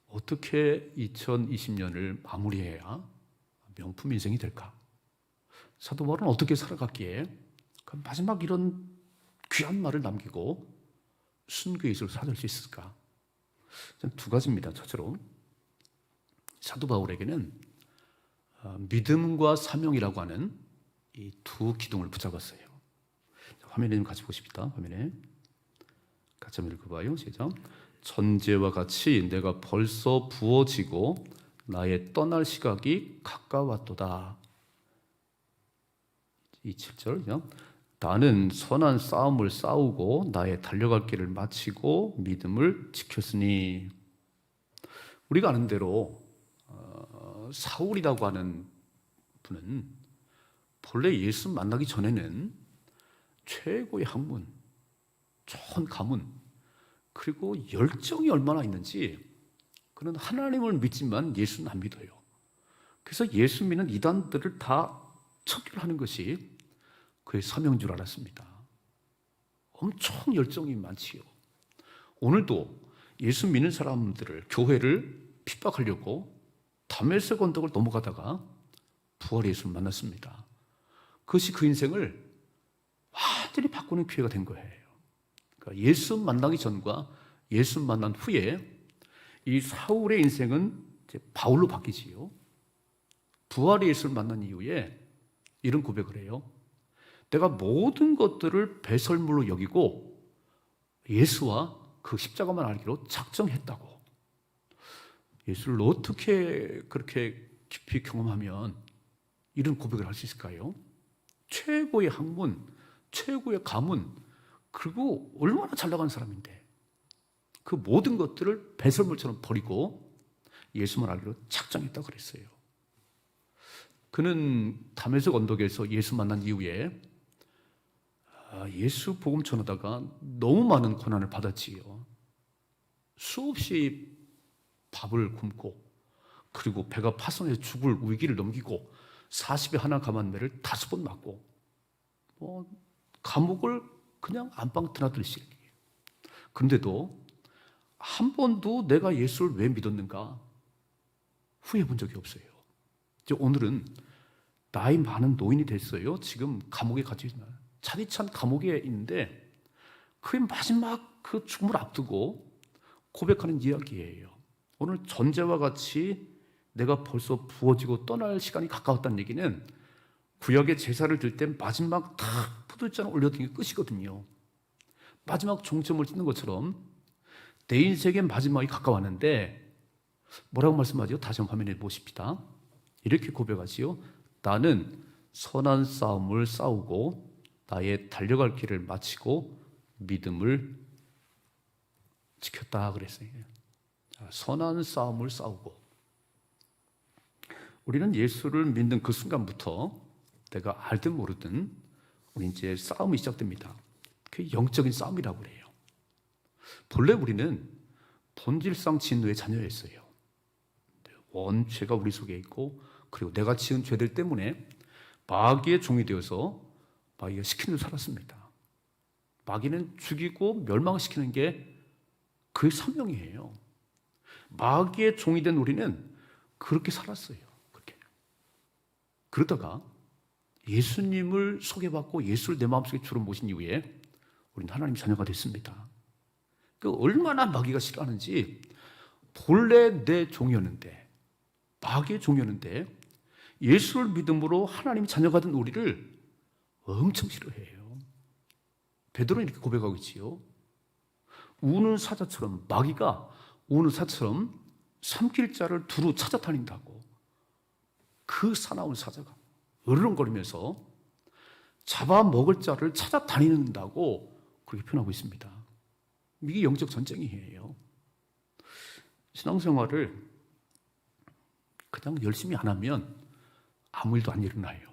Speaker 3: 어떻게 2020년을 마무리해야 명품 인생이 될까? 사도 바울은 어떻게 살아갔기에 마지막 이런 귀한 말을 남기고 순교의 예수를 찾을 수 있을까? 두 가지입니다. 첫째로 사도 바울에게는 믿음과 사명이라고 하는 이 두 기둥을 붙잡았어요. 화면에 좀 같이 보십시다. 화면에 같이 한번 읽어봐요. 시작. 전제와 같이 내가 벌써 부어지고 나의 떠날 시각이 가까웠도다. 이 7절. 나는 선한 싸움을 싸우고 나의 달려갈 길을 마치고 믿음을 지켰으니. 우리가 아는 대로 사울이라고 하는 분은 본래 예수 만나기 전에는 최고의 학문, 좋은 가문, 그리고 열정이 얼마나 있는지, 그는 하나님을 믿지만 예수는 안 믿어요. 그래서 예수 믿는 이단들을 다 척결하는 것이 그의 사명인 줄 알았습니다. 엄청 열정이 많지요. 오늘도 예수 믿는 사람들을, 교회를 핍박하려고 다메섹 언덕을 넘어가다가 부활의 예수를 만났습니다. 그것이 그 인생을 완전히 바꾸는 기회가 된 거예요. 그러니까 예수 만나기 전과 예수 만난 후에 이 사울의 인생은 이제 바울로 바뀌지요. 부활의 예수를 만난 이후에 이런 고백을 해요. 내가 모든 것들을 배설물로 여기고 예수와 그 십자가만 알기로 작정했다고. 예수를 어떻게 그렇게 깊이 경험하면 이런 고백을 할 수 있을까요? 최고의 학문, 최고의 가문, 그리고 얼마나 잘 나가는 사람인데 그 모든 것들을 배설물처럼 버리고 예수만 알기로 작정했다고 그랬어요. 그는 다메섹 언덕에서 예수 만난 이후에 예수 복음 전하다가 너무 많은 고난을 받았지요. 수없이 밥을 굶고, 그리고 배가 파손해서 죽을 위기를 넘기고, 40에 하나 감한매를 5번 맞고, 감옥을 그냥 안방 드나들듯이. 그런데도 한 번도 내가 예수를 왜 믿었는가 후회해 본 적이 없어요. 이제 오늘은 나이 많은 노인이 됐어요. 지금 감옥에 갇혀 있지만 차디찬 감옥에 있는데 그의 마지막 그 죽음을 앞두고 고백하는 이야기예요. 오늘 전제와 같이 내가 벌써 부어지고 떠날 시간이 가까웠다는 얘기는 구약의 제사를 드릴 때 마지막 탁 포도주잔을 올려드린 게 끝이거든요. 마지막 종점을 찍는 것처럼 내 인생의 마지막이 가까웠는데 뭐라고 말씀하죠? 다시 한번 화면에 보십시다. 이렇게 고백하지요. 나는 선한 싸움을 싸우고 나의 달려갈 길을 마치고 믿음을 지켰다 그랬어요. 선한 싸움을 싸우고, 우리는 예수를 믿는 그 순간부터 내가 알든 모르든 우리 이제 싸움이 시작됩니다. 그게 영적인 싸움이라고 그래요. 본래 우리는 본질상 진노의 자녀였어요. 원죄가 우리 속에 있고, 그리고 내가 지은 죄들 때문에 마귀의 종이 되어서 마귀가 시키는 대로 살았습니다. 마귀는 죽이고 멸망시키는 게 그의 사명이에요. 마귀의 종이 된 우리는 그렇게 살았어요. 그렇게. 그러다가 예수님을 소개받고 예수를 내 마음속에 주로 모신 이후에 우리는 하나님 자녀가 됐습니다. 그 얼마나 마귀가 싫어하는지, 본래 내 종이었는데, 마귀의 종이었는데 예수를 믿음으로 하나님 자녀가 된 우리를 엄청 싫어해요. 베드로는 이렇게 고백하고 있지요. 우는 사자처럼, 마귀가 우는 사자처럼 삼킬 자를 두루 찾아다닌다고. 그 사나운 사자가 으르렁거리면서 잡아먹을 자를 찾아다닌다고 그렇게 표현하고 있습니다. 이게 영적 전쟁이에요. 신앙생활을 그냥 열심히 안 하면 아무 일도 안 일어나요.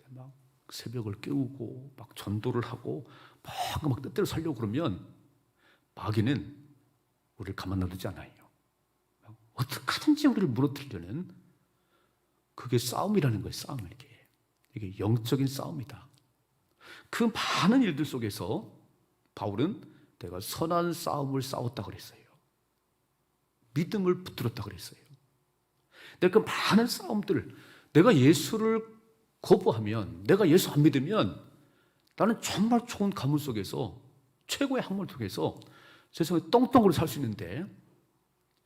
Speaker 3: 막 새벽을 깨우고 막 전도를 하고 막 뜻대로 살려고 그러면 마귀는 우리를 가만 놔두지 않아요. 어떻게 하든지 우리를 무너뜨리려는 그게 싸움이라는 거예요. 싸움 이게 영적인 싸움이다. 그 많은 일들 속에서 바울은 내가 선한 싸움을 싸웠다 그랬어요. 믿음을 붙들었다 그랬어요. 내가 그 많은 싸움들, 내가 예수를 거부하면, 내가 예수 안 믿으면 나는 정말 좋은 가문 속에서 최고의 학문을 통해서 세상에 떵떵거려 살 수 있는데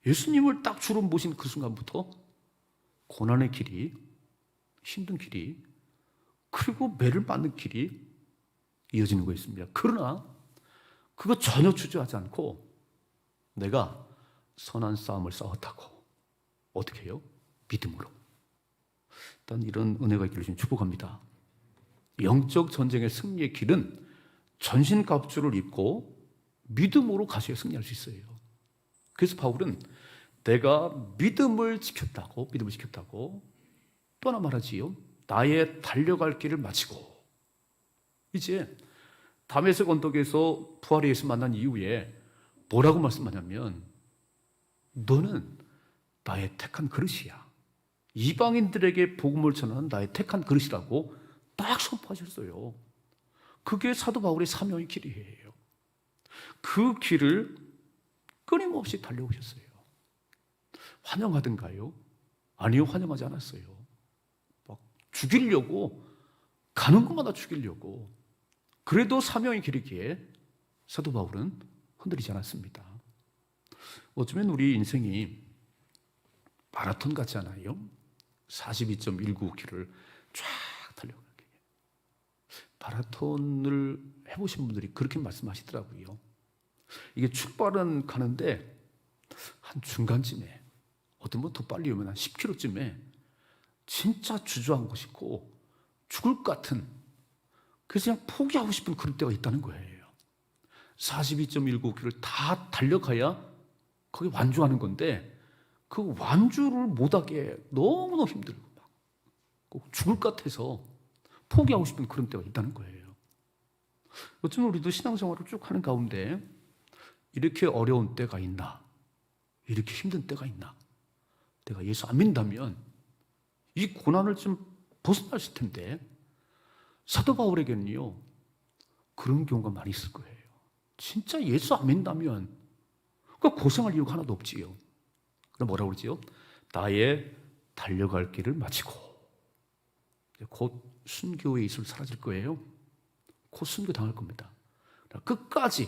Speaker 3: 예수님을 딱 주로 모신 그 순간부터 고난의 길이, 힘든 길이, 그리고 매를 맞는 길이 이어지는 거였습니다. 그러나 그거 전혀 주저하지 않고 내가 선한 싸움을 싸웠다고. 어떻게 해요? 믿음으로. 일단 이런 은혜가 있기를 좀 축복합니다. 영적 전쟁의 승리의 길은 전신갑주를 입고 믿음으로 가셔야 승리할 수 있어요. 그래서 바울은 내가 믿음을 지켰다고 또 하나 말하지요. 나의 달려갈 길을 마치고. 이제 다메섹 언덕에서 부활의 예수 만난 이후에 뭐라고 말씀하냐면 너는 나의 택한 그릇이야. 이방인들에게 복음을 전하는 나의 택한 그릇이라고 딱 선포하셨어요. 그게 사도 바울의 사명의 길이에요. 그 길을 끊임없이 달려오셨어요. 환영하든가요? 아니요, 환영하지 않았어요. 막 죽이려고, 가는 곳마다 죽이려고. 그래도 사명의 길이기에 사도 바울은 흔들리지 않았습니다. 어쩌면 우리 인생이 마라톤 같지 않아요? 42.195km를 쫙 달려가게. 마라톤을 해보신 분들이 그렇게 말씀하시더라고요. 이게 출발은 가는데 한 중간쯤에, 어떤 분 더 빨리 오면 한 10km쯤에 진짜 주저한 곳이 있고 죽을 것 같은, 그래서 그냥 포기하고 싶은 그런 때가 있다는 거예요. 42.195km를 다 달려가야 거기 완주하는 건데 그 완주를 못하게 너무너무 힘들고 막 꼭 죽을 것 같아서 포기하고 싶은 그런 때가 있다는 거예요. 어쩌면 우리도 신앙생활을 쭉 하는 가운데 이렇게 어려운 때가 있나, 이렇게 힘든 때가 있나, 내가 예수 안 믿는다면 이 고난을 좀 벗어날 수 있을 텐데 사도 바울에게는요 그런 경우가 많이 있을 거예요. 진짜 예수 안 믿는다면 그 고생할 이유가 하나도 없지요. 그럼 뭐라고 그러지요? 나의 달려갈 길을 마치고. 곧 순교의 이슬 사라질 거예요. 곧 순교 당할 겁니다. 끝까지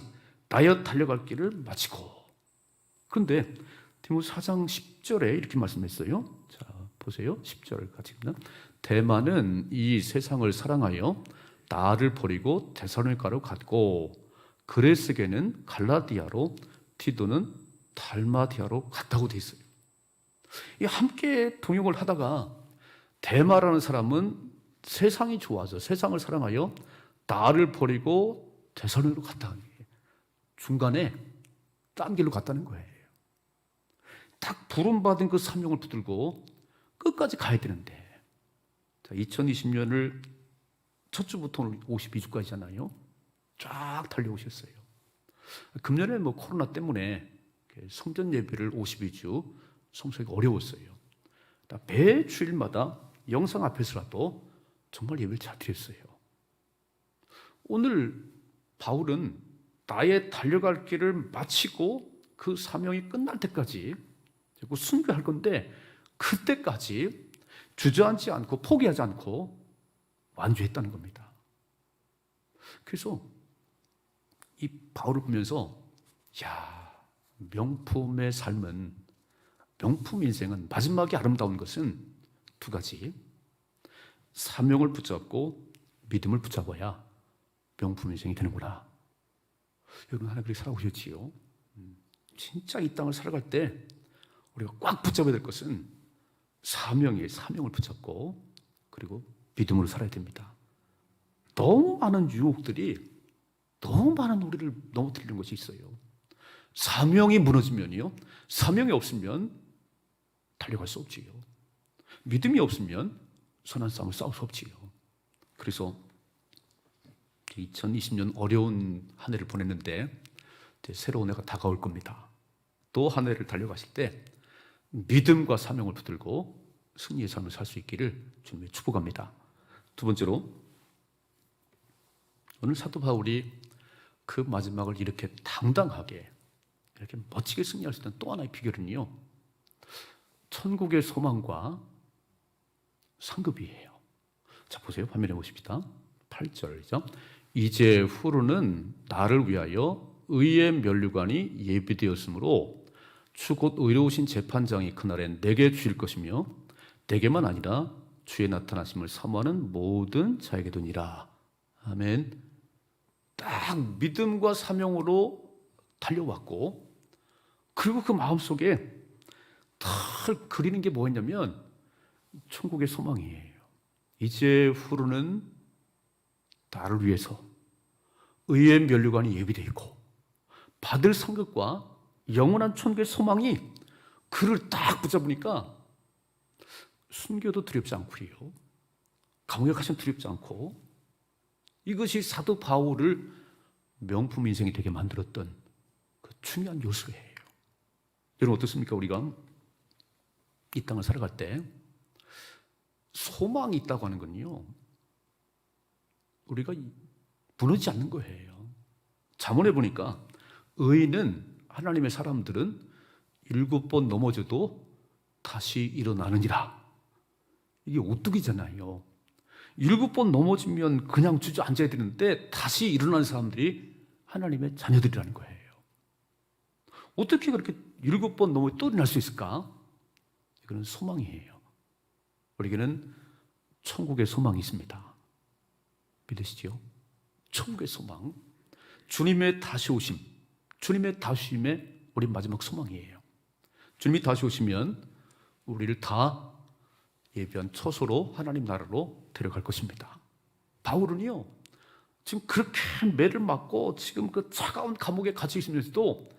Speaker 3: 나의 달려갈 길을 마치고. 그런데 디모데 4장 10절에 이렇게 말씀했어요. 자, 보세요. 10절을 같이 읽나? 대만은 이 세상을 사랑하여 나를 버리고 데살로니가로 갔고 그레스게는 갈라디아로 디도는 달마디아로 갔다고 돼 있어요. 이 함께 동역을 하다가 데마라는 사람은 세상이 좋아서 세상을 사랑하여 나를 버리고 데살로니가로 갔다는 거예요. 중간에 딴 길로 갔다는 거예요. 딱 부름받은 그 사명을 붙들고 끝까지 가야 되는데, 자, 2020년을 첫 주부터 오늘 52주까지잖아요. 쫙 달려오셨어요. 금년에 뭐 코로나 때문에 성전 예배를 52주 성수하기 어려웠어요. 매 주일마다 영상 앞에서라도 정말 예배를 잘 드렸어요. 오늘 바울은 나의 달려갈 길을 마치고 그 사명이 끝날 때까지 순교할 건데 그때까지 주저앉지 않고 포기하지 않고 완주했다는 겁니다. 그래서 이 바울을 보면서 야, 명품의 삶은, 명품 인생은 마지막에 아름다운 것은 두 가지. 사명을 붙잡고 믿음을 붙잡아야 명품 인생이 되는구나. 여러분 하나 그렇게 살아오셨지요. 진짜 이 땅을 살아갈 때 우리가 꽉 붙잡아야 될 것은 사명이에요. 사명을 붙잡고 그리고 믿음으로 살아야 됩니다. 너무 많은 유혹들이 너무 많은 우리를 넘어뜨리는 것이 있어요. 사명이 무너지면요, 사명이 없으면 달려갈 수 없지요. 믿음이 없으면 선한 싸움을 싸울 수 없지요. 그래서 2020년 어려운 한 해를 보냈는데 이제 새로운 해가 다가올 겁니다. 또 한 해를 달려가실 때 믿음과 사명을 붙들고 승리의 삶을 살 수 있기를 주님의 축복합니다. 두 번째로, 오늘 사도 바울이 그 마지막을 이렇게 당당하게 이렇게 멋지게 승리할 수 있는 또 하나의 비결은요, 천국의 소망과 상급이에요. 자, 보세요. 화면에 보십시다. 8절이죠. 이제 후로는 나를 위하여 의의 면류관이 예비되었으므로 주 곧 의로우신 재판장이 그날에 내게 주실 것이며 내게만 아니라 주의 나타나심을 사모하는 모든 자에게도니라. 아멘. 딱 믿음과 사명으로 달려왔고, 그리고 그 마음속에 딱 그리는 게 뭐였냐면 천국의 소망이에요. 이제 후로는 나를 위해서 의의 면류관이 예비되어 있고 받을 상급과 영원한 천국의 소망이 그를 딱 붙잡으니까 순교도 두렵지 않고요, 감옥에 가시면 두렵지 않고, 이것이 사도 바울을 명품 인생이 되게 만들었던 그 중요한 요소예요. 여러분 어떻습니까? 우리가 이 땅을 살아갈 때 소망이 있다고 하는 건요, 우리가 무너지지 않는 거예요. 잠언에 보니까 의인은, 하나님의 사람들은 7번 넘어져도 다시 일어나느니라. 이게 오뚜기잖아요. 7번 넘어지면 그냥 주저앉아야 되는데 다시 일어나는 사람들이 하나님의 자녀들이라는 거예요. 어떻게 그렇게 7번 넘어 또 일어날 수 있을까? 이거는 소망이에요. 우리에게는 천국의 소망이 있습니다. 믿으시죠? 천국의 소망, 주님의 다시 오심, 주님의 다시 오심의 우리 마지막 소망이에요. 주님이 다시 오시면 우리를 다 예비한 처소로, 하나님 나라로 데려갈 것입니다. 바울은요, 지금 그렇게 매를 맞고 지금 그 차가운 감옥에 갇혀 있으면서도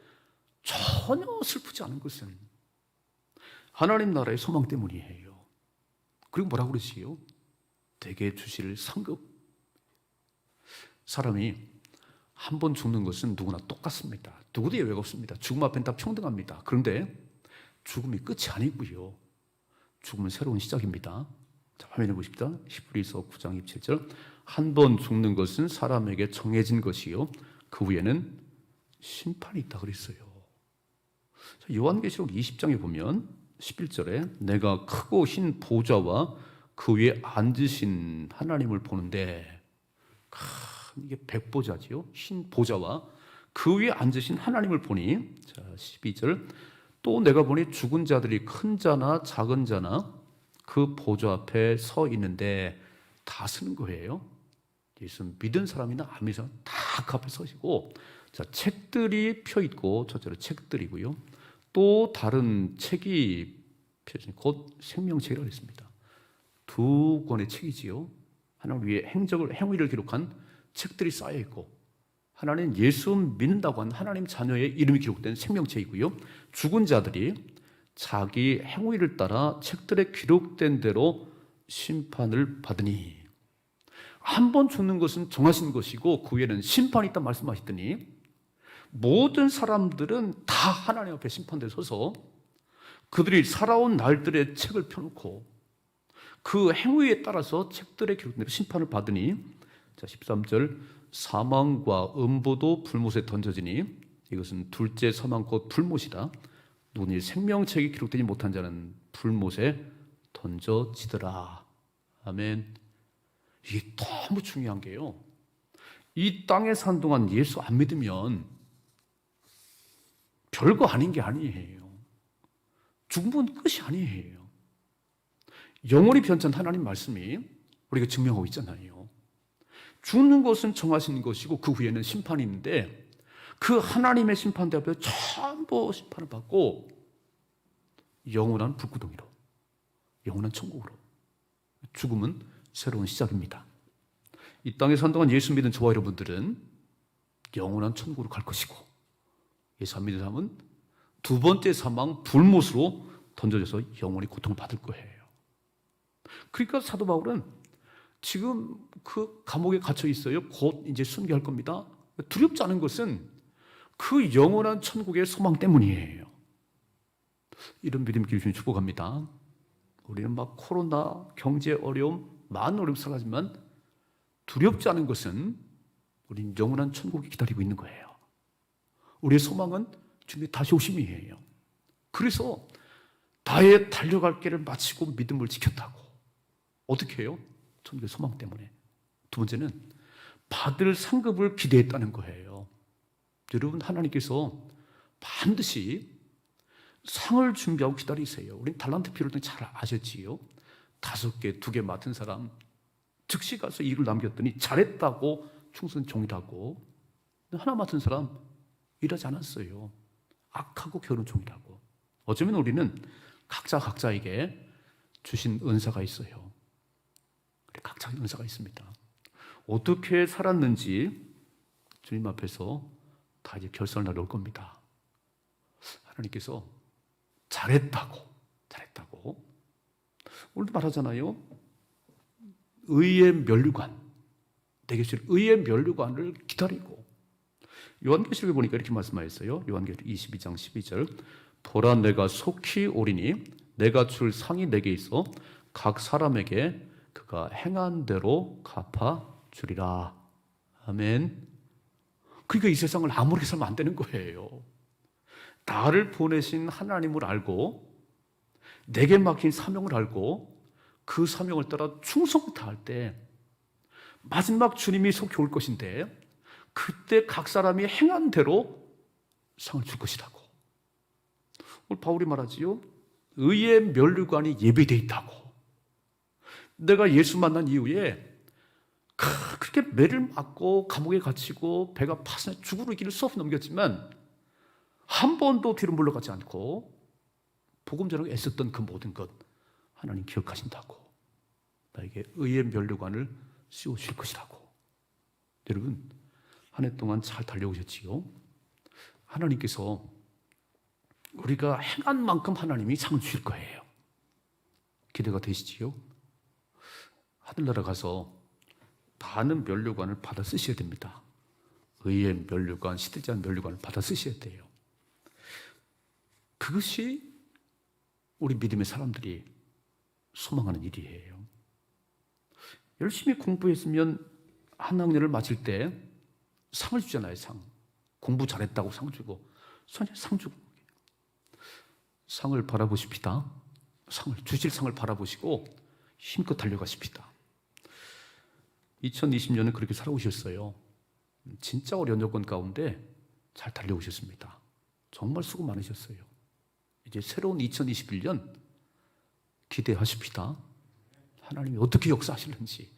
Speaker 3: 전혀 슬프지 않은 것은 하나님 나라의 소망 때문이에요. 그리고 뭐라고 그러지요? 내게 주실 상급. 사람이 한 번 죽는 것은 누구나 똑같습니다. 누구도 예외가 없습니다. 죽음 앞엔 다 평등합니다. 그런데 죽음이 끝이 아니고요, 죽음은 새로운 시작입니다. 자, 화면에 보십시다. 히브리서 9장 27절. 한 번 죽는 것은 사람에게 정해진 것이요, 그 후에는 심판이 있다 그랬어요. 자, 요한계시록 20장에 보면 11절에 내가 크고 흰 보좌와 그 위에 앉으신 하나님을 보는데, 이게 백보자지요. 흰 보좌와 그 위에 앉으신 하나님을 보니, 자 12절, 또 내가 보니 죽은 자들이 큰 자나 작은 자나 그 보좌 앞에 서 있는데, 다 쓰는 거예요. 예수 믿은 사람이나 안 믿은 사람 다 그 앞에 서시고, 자 책들이 펴 있고, 저절로 책들이고요, 또 다른 책이 펴 있으니 곧 생명책이라고 했습니다. 두 권의 책이지요. 하나님 위에 행위를 기록한 책들이 쌓여 있고, 하나님 예수 믿는다고 한 하나님 자녀의 이름이 기록된 생명책이고요, 죽은 자들이 자기 행위를 따라 책들에 기록된 대로 심판을 받으니, 한 번 죽는 것은 정하신 것이고 그 후에는 심판이 있다 말씀하시더니, 모든 사람들은 다 하나님 앞에 심판대에 서서 그들이 살아온 날들의 책을 펴놓고 그 행위에 따라서 책들에 기록된 대로 심판을 받으니, 자 13절, 사망과 음부도 불못에 던져지니, 이것은 둘째 사망 곧 불못이다. 누구니 생명책이 기록되지 못한 자는 불못에 던져지더라. 아멘. 이게 너무 중요한 게요, 이 땅에 산 동안 예수 안 믿으면 별거 아닌 게 아니에요. 죽음은 끝이 아니에요. 영원히 변찬 하나님 말씀이 우리가 증명하고 있잖아요. 죽는 것은 정하신 것이고 그 후에는 심판이 있는데, 그 하나님의 심판대 앞에 전부 심판을 받고 영원한 불구덩이로, 영원한 천국으로, 죽음은 새로운 시작입니다. 이 땅에 산 동안 예수 믿은 저와 여러분들은 영원한 천국으로 갈 것이고, 예수 안 믿는 사람은 두 번째 사망 불못으로 던져져서 영원히 고통을 받을 거예요. 그러니까 사도 바울은 지금 그 감옥에 갇혀 있어요. 곧 이제 순교할 겁니다. 두렵지 않은 것은 그 영원한 천국의 소망 때문이에요. 이런 믿음 기우시니 축복합니다. 우리는 막 코로나, 경제 어려움, 많은 어려움 살아가지만 두렵지 않은 것은 우리는 영원한 천국이 기다리고 있는 거예요. 우리의 소망은 주님의 다시 오심이에요. 그래서 나의 달려갈 길을 마치고 믿음을 지켰다고. 어떻게 해요? 천국의 소망 때문에. 두 번째는 받을 상급을 기대했다는 거예요. 여러분, 하나님께서 반드시 상을 준비하고 기다리세요. 우린 달란트 필요를 잘 아셨지요? 5개, 2개 맡은 사람 즉시 가서 일을 남겼더니 잘했다고 충성 종이라고. 하나 맡은 사람 일하지 않았어요. 악하고 게으른 종이라고. 어쩌면 우리는 각자에게 주신 은사가 있어요. 각자의 은사가 있습니다. 어떻게 살았는지 주님 앞에서 다 이제 결산을 날올 겁니다. 하나님께서 잘했다고. 오늘도 말하잖아요. 의의 면류관, 내게 주실 의의 면류관을 기다리고. 요한계시록에 보니까 이렇게 말씀하셨어요. 요한계시록 22장 12절. 보라, 내가 속히 오리니 내가 줄 상이 내게 있어 각 사람에게 그가 행한 대로 갚아 주리라. 아멘. 그러니까 이 세상을 아무렇게 살면 안 되는 거예요. 나를 보내신 하나님을 알고 내게 맡긴 사명을 알고 그 사명을 따라 충성을 다할 때 마지막 주님이 속히 올 것인데, 그때 각 사람이 행한 대로 상을 줄 것이라고. 오늘 바울이 말하지요. 의의 면류관이 예비되어 있다고. 내가 예수 만난 이후에 그렇게 매를 맞고 감옥에 갇히고 배가 파서 죽으러 길을 수없이 넘겼지만 한 번도 뒤로 물러가지 않고 복음 전하고 애썼던 그 모든 것 하나님 기억하신다고. 나에게 의의 면류관을 씌워주실 것이라고. 여러분, 한 해 동안 잘 달려오셨지요? 하나님께서 우리가 행한 만큼 하나님이 상을 주실 거예요. 기대가 되시지요? 하늘나라 가서 많은 면류관을 받아 쓰셔야 됩니다. 의의 면류관, 시들지 않은 면류관을 받아 쓰셔야 돼요. 그것이 우리 믿음의 사람들이 소망하는 일이에요. 열심히 공부했으면 한 학년을 마칠 때 상을 주잖아요. 상. 공부 잘했다고 상 주고, 상 주고. 상을 바라보십시다. 주실 상을 바라보시고 힘껏 달려가십시다. 2020년은 그렇게 살아오셨어요. 진짜 어려운 조건 가운데 잘 달려오셨습니다. 정말 수고 많으셨어요. 이제 새로운 2021년 기대하십시다. 하나님이 어떻게 역사하실는지,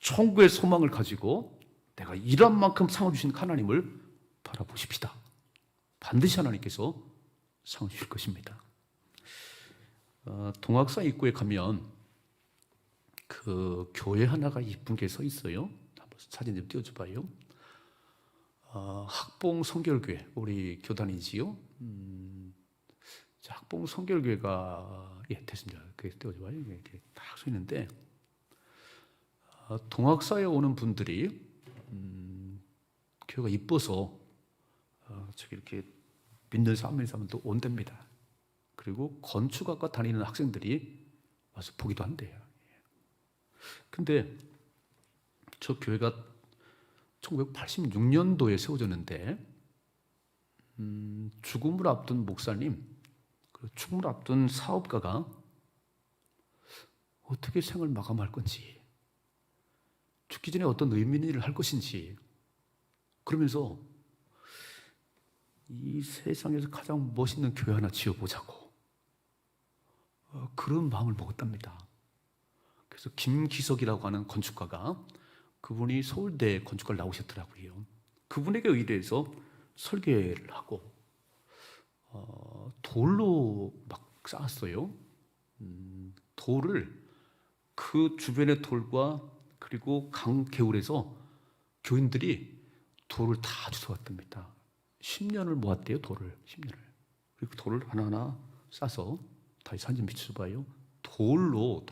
Speaker 3: 천국의 소망을 가지고 내가 일한 만큼 상을 주신 하나님을 바라보십시다. 반드시 하나님께서 상을 주실 것입니다. 동학사 입구에 가면 그 교회 하나가 이쁜 게 서 있어요. 한번 사진 좀 띄워줘봐요. 학봉 성결교회, 우리 교단이지요. 학봉 성결교회가 됐습니다. 그게 띄워줘봐요. 이렇게 딱 서 있는데, 동학사에 오는 분들이 교회가 이뻐서 저기 이렇게 믿는 사람이 또 온답니다. 그리고 건축학과 다니는 학생들이 와서 보기도 한대요. 근데 저 교회가 1986년도에 세워졌는데 죽음을 앞둔 목사님, 그리고 죽음을 앞둔 사업가가 어떻게 생을 마감할 건지, 죽기 전에 어떤 의미 있는 일을 할 것인지, 그러면서 이 세상에서 가장 멋있는 교회 하나 지어보자고 그런 마음을 먹었답니다. 그래서 김기석이라고 하는 건축가가, 그분이 서울대 건축가를 나오셨더라고요. 그분에게 의뢰해서 설계를 하고 돌로 막 쌓았어요. 돌을 그 주변의 돌과 그리고 강개울에서 교인들이 돌을 다 주워왔답니다. 10년을 모았대요, 돌을. 10년을. 그리고 돌을 하나하나 싸서 다시 사진 비춰봐요. 돌로.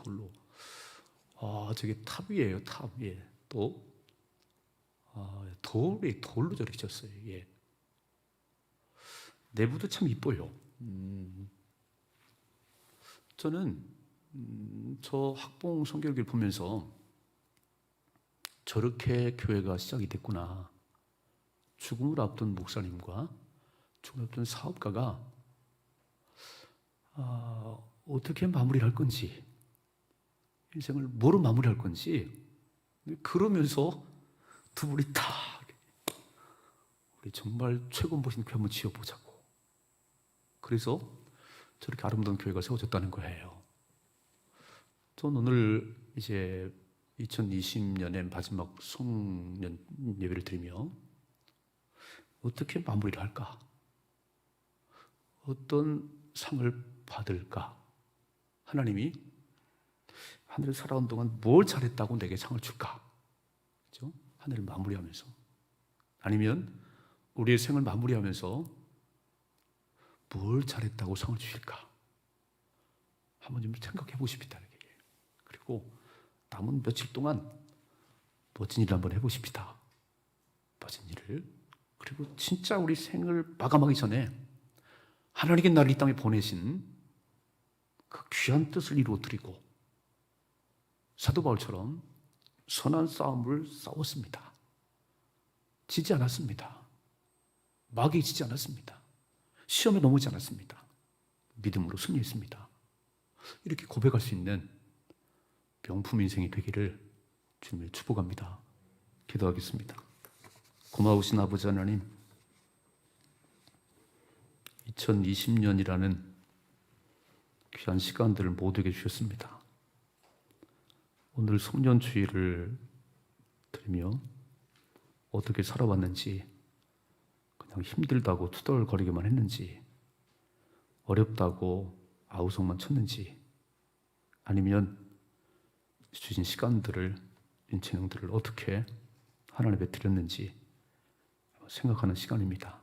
Speaker 3: 아, 저게 탑 위에요, 탑 위에. 또 돌로 저렇게 졌어요. 예. 내부도 참 이뻐요. 저는 저 학봉 성결기를 보면서 저렇게 교회가 시작이 됐구나. 죽음을 앞둔 목사님과 죽음을 앞둔 사업가가 어떻게 마무리를 할 건지, 인생을 뭐로 마무리할 건지, 그러면서 두 분이 다 우리 정말 최고 보신 교회 한번 지어보자고. 그래서 저렇게 아름다운 교회가 세워졌다는 거예요. 전 오늘 이제 2020년의 마지막 송년 예배를 드리며 어떻게 마무리를 할까? 어떤 상을 받을까? 하나님이 하늘을 살아온 동안 뭘 잘했다고 내게 상을 줄까? 그렇죠? 하늘을 마무리하면서, 아니면 우리의 생을 마무리하면서 뭘 잘했다고 상을 주실까? 한번 좀 생각해 보십시다. 그리고 남은 며칠 동안 멋진 일을 한번 해보십시다. 멋진 일을. 그리고 진짜 우리 생을 마감하기 전에 하나님께 나를 이 땅에 보내신 그 귀한 뜻을 이루어드리고 사도 바울처럼 선한 싸움을 싸웠습니다. 지지 않았습니다. 마귀에 지지 않았습니다. 시험에 넘어지지 않았습니다. 믿음으로 승리했습니다. 이렇게 고백할 수 있는 명품 인생이 되기를 주님의 축복합니다. 기도하겠습니다. 고마우신 아버지 하나님, 2020년이라는 귀한 시간들을 모두에게 주셨습니다. 오늘 송년주일을 드리며 어떻게 살아왔는지, 그냥 힘들다고 투덜거리기만 했는지, 어렵다고 아우성만 쳤는지, 아니면 주신 시간들을, 인체능들을 어떻게 하나님 앞에 드렸는지 생각하는 시간입니다.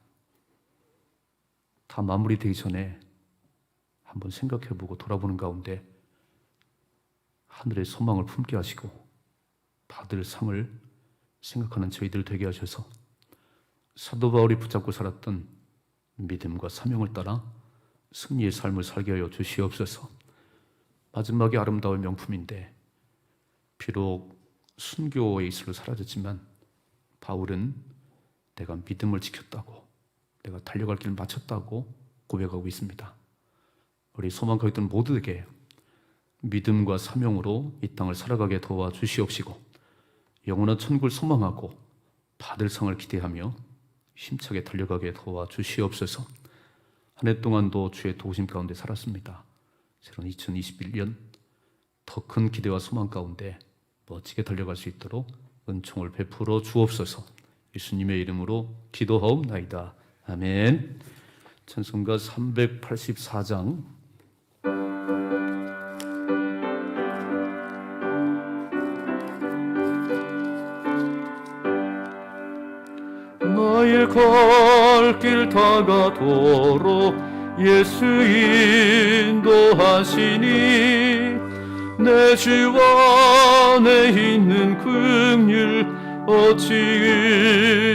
Speaker 3: 다 마무리되기 전에 한번 생각해보고 돌아보는 가운데 하늘의 소망을 품게 하시고 받을 상을 생각하는 저희들 되게 하셔서 사도 바울이 붙잡고 살았던 믿음과 사명을 따라 승리의 삶을 살게 하여 주시옵소서. 마지막에 아름다운 명품인데 비록 순교의 이슬로 사라졌지만 바울은 내가 믿음을 지켰다고, 내가 달려갈 길을 마쳤다고 고백하고 있습니다. 우리 소망가 있던 모두에게 믿음과 사명으로 이 땅을 살아가게 도와주시옵시고 영원한 천국을 소망하고 받을 상을 기대하며 힘차게 달려가게 도와주시옵소서. 한 해 동안도 주의 도우심 가운데 살았습니다. 새로운 2021년 더 큰 기대와 소망 가운데 멋지게 달려갈 수 있도록 은총을 베풀어 주옵소서. 예수님의 이름으로 기도하옵나이다. 아멘. 찬송가 384장 나의 갈 길 다가도록 예수 인도하시니 내 주 안에 있는 긍휼 어찌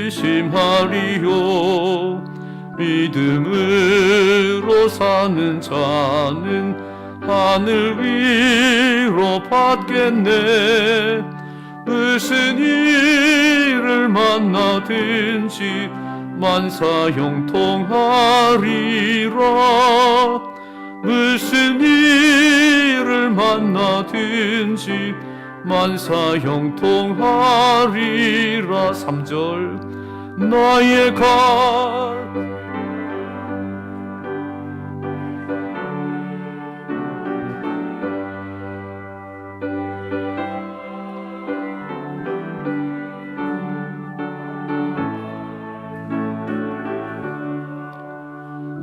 Speaker 3: 의심하리요. 믿음으로 사는 자는 하늘 위로 받겠네. 무슨 일을 만나든지 만사형통하리라. 무슨 일을 만나든지 만사형통하리라. 3절 나의 갈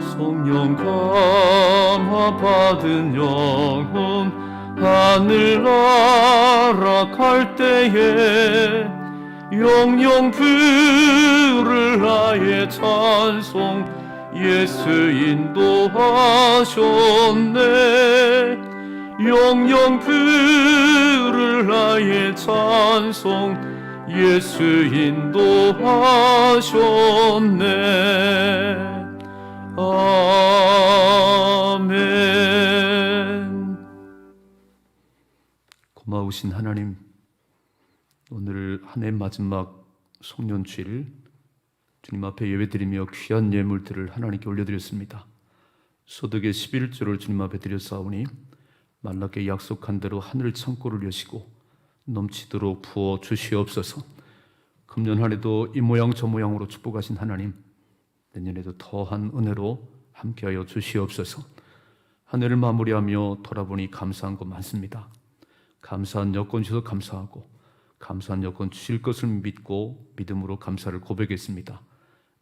Speaker 3: 성령 감화 받은 영혼 하늘나라 갈 때에 영영 부를 나의 찬송 예수 인도하셨네. 영영 부를 나의 찬송 예수 인도하셨네. 아멘. 고마우신 하나님, 오늘 한 해 마지막 송년주일 주님 앞에 예배드리며 귀한 예물들을 하나님께 올려드렸습니다. 소득의 11조를 주님 앞에 드렸사오니 만나께 약속한 대로 하늘 창고를 여시고 넘치도록 부어 주시옵소서. 금년 한 해도 이 모양 저 모양으로 축복하신 하나님, 내년에도 더한 은혜로 함께하여 주시옵소서. 한 해를 마무리하며 돌아보니 감사한 것 많습니다. 감사한 여건 주셔서 감사하고, 감사한 여건 주실 것을 믿고 믿음으로 감사를 고백했습니다.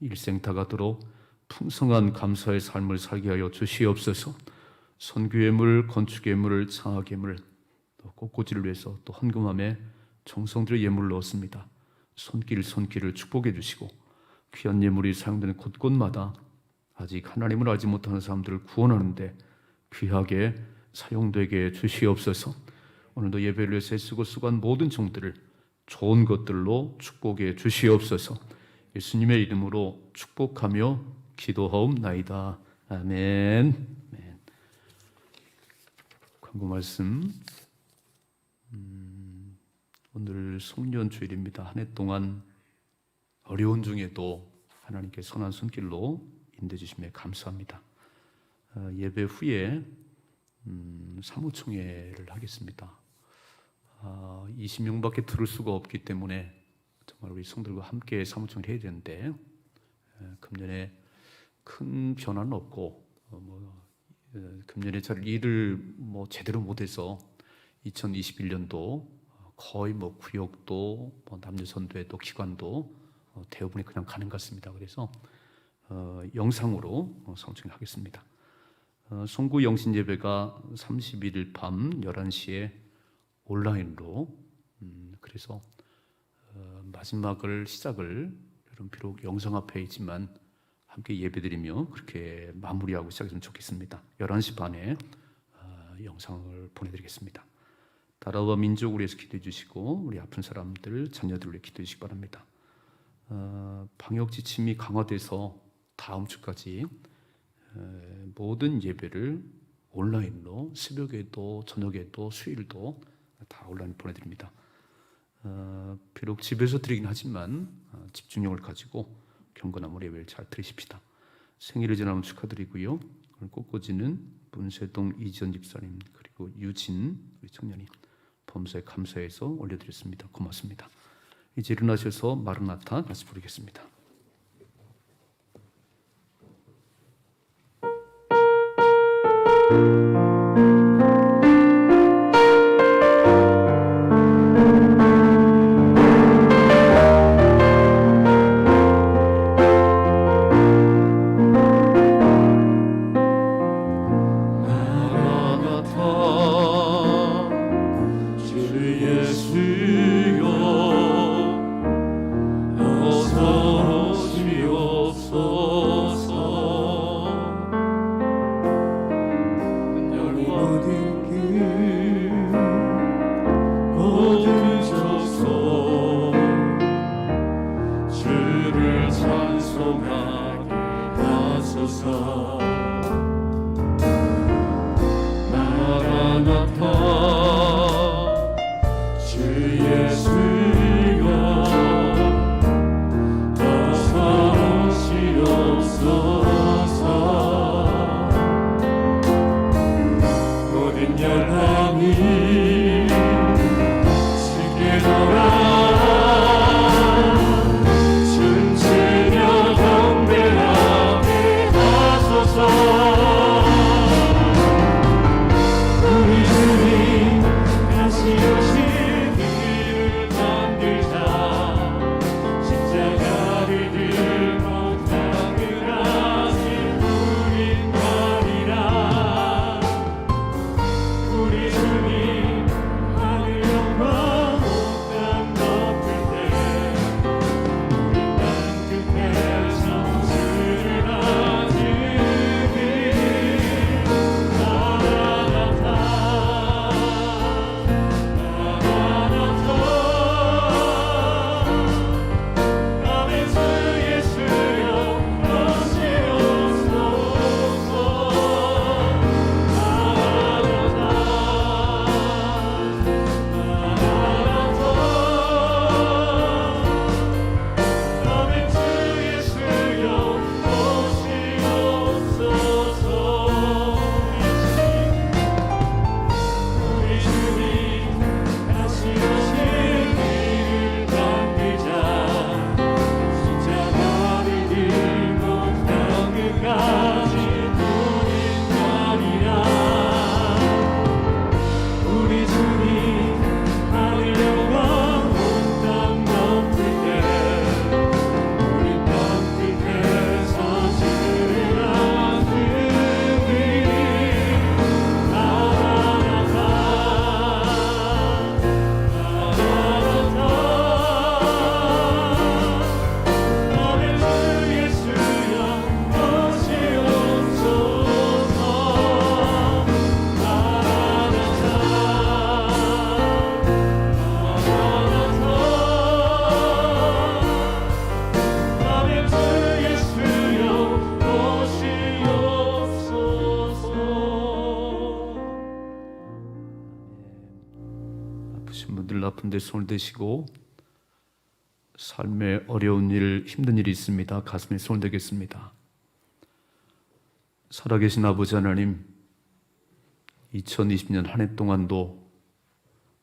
Speaker 3: 일생 다가도록 풍성한 감사의 삶을 살게 하여 주시옵소서. 선교예물, 건축예물, 창학예물, 또 꽃꽂이를 위해서 또 헌금함에 정성들의 예물을 넣었습니다. 손길을 축복해 주시고 귀한 예물이 사용되는 곳곳마다 아직 하나님을 알지 못하는 사람들을 구원하는데 귀하게 사용되게 주시옵소서. 오늘도 예배를 위해서 애쓰고 수고한 모든 종들을 좋은 것들로 축복해 주시옵소서. 예수님의 이름으로 축복하며 기도하옵나이다. 아멘. 광고 말씀. 오늘 송년주일입니다. 한 해 동안 어려운 중에도 하나님께 선한 손길로 인도해 주심에 감사합니다. 예배 후에 사무총회를 하겠습니다. 20명밖에 들을 수가 없기 때문에 정말 우리 성들과 함께 사무총회를 해야 되는데 금년에 큰 변화는 없고 금년에 잘 일을 제대로 못해서 2021년도 거의 구역도 남녀선교회도 기관도 대부분이 그냥 가는 것 같습니다. 그래서 영상으로 사무총회 하겠습니다. 송구 영신 예배가 31일 밤 11시에 온라인으로 그래서 마지막을 시작을 여러분 비록 영상 앞에 있지만 함께 예배드리며 그렇게 마무리하고 시작했으면 좋겠습니다. 11시 반에 영상을 보내드리겠습니다. 나라와 민족을 위해서 기도해 주시고 우리 아픈 사람들, 자녀들을 위해 기도해 주시기 바랍니다. 방역 지침이 강화돼서 다음 주까지 모든 예배를 온라인으로 새벽에도 저녁에도 수요일도 다 온라인 보내드립니다. 비록 집에서 드리긴 하지만 집중력을 가지고 경건함으로 예배를 잘 드리십시다. 생일을 지나면 축하드리고요. 오늘 꽃꽂이는 문세동 이지연 집사님 그리고 유진 우리 청년이 범사에 감사해서 올려드렸습니다. 고맙습니다. 이제 일어나셔서 마르나타 같이 부르겠습니다.
Speaker 5: 우리 주님
Speaker 3: 가운데 손을 대시고 삶의 어려운 일, 힘든 일이 있습니다. 가슴에 손을 대겠습니다. 살아계신 아버지 하나님, 2020년 한 해 동안도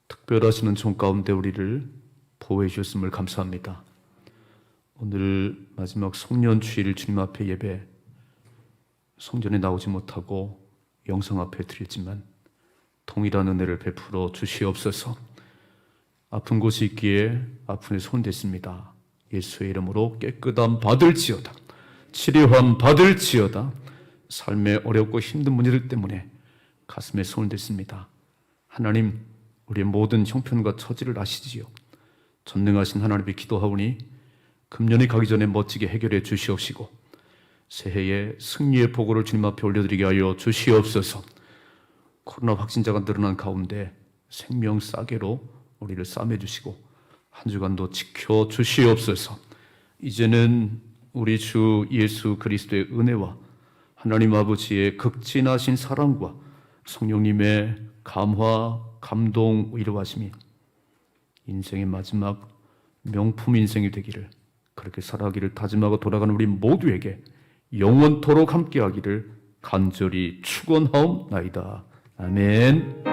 Speaker 3: 특별하시는 종 가운데 우리를 보호해 주셨음을 감사합니다. 오늘 마지막 송년주일 주님 앞에 예배, 성전에 나오지 못하고 영상 앞에 드렸지만 동일한 은혜를 베풀어 주시옵소서. 아픈 곳이 있기에 아픈 데 손댔습니다. 예수의 이름으로 깨끗함 받을지어다. 치료함 받을지어다. 삶의 어렵고 힘든 문제들 때문에 가슴에 손을 댔습니다. 하나님, 우리의 모든 형편과 처지를 아시지요. 전능하신 하나님께 기도하오니 금년이 가기 전에 멋지게 해결해 주시옵시고 새해에 승리의 보고를 주님 앞에 올려드리게 하여 주시옵소서. 코로나 확진자가 늘어난 가운데 생명 싸게로 우리를 싸매주시고 한 주간도 지켜 주시옵소서. 이제는 우리 주 예수 그리스도의 은혜와 하나님 아버지의 극진하신 사랑과 성령님의 감화, 감동, 위로하심이 인생의 마지막 명품 인생이 되기를, 그렇게 살아가기를 다짐하고 돌아가는 우리 모두에게 영원토록 함께하기를 간절히 축원하옵나이다. 아멘.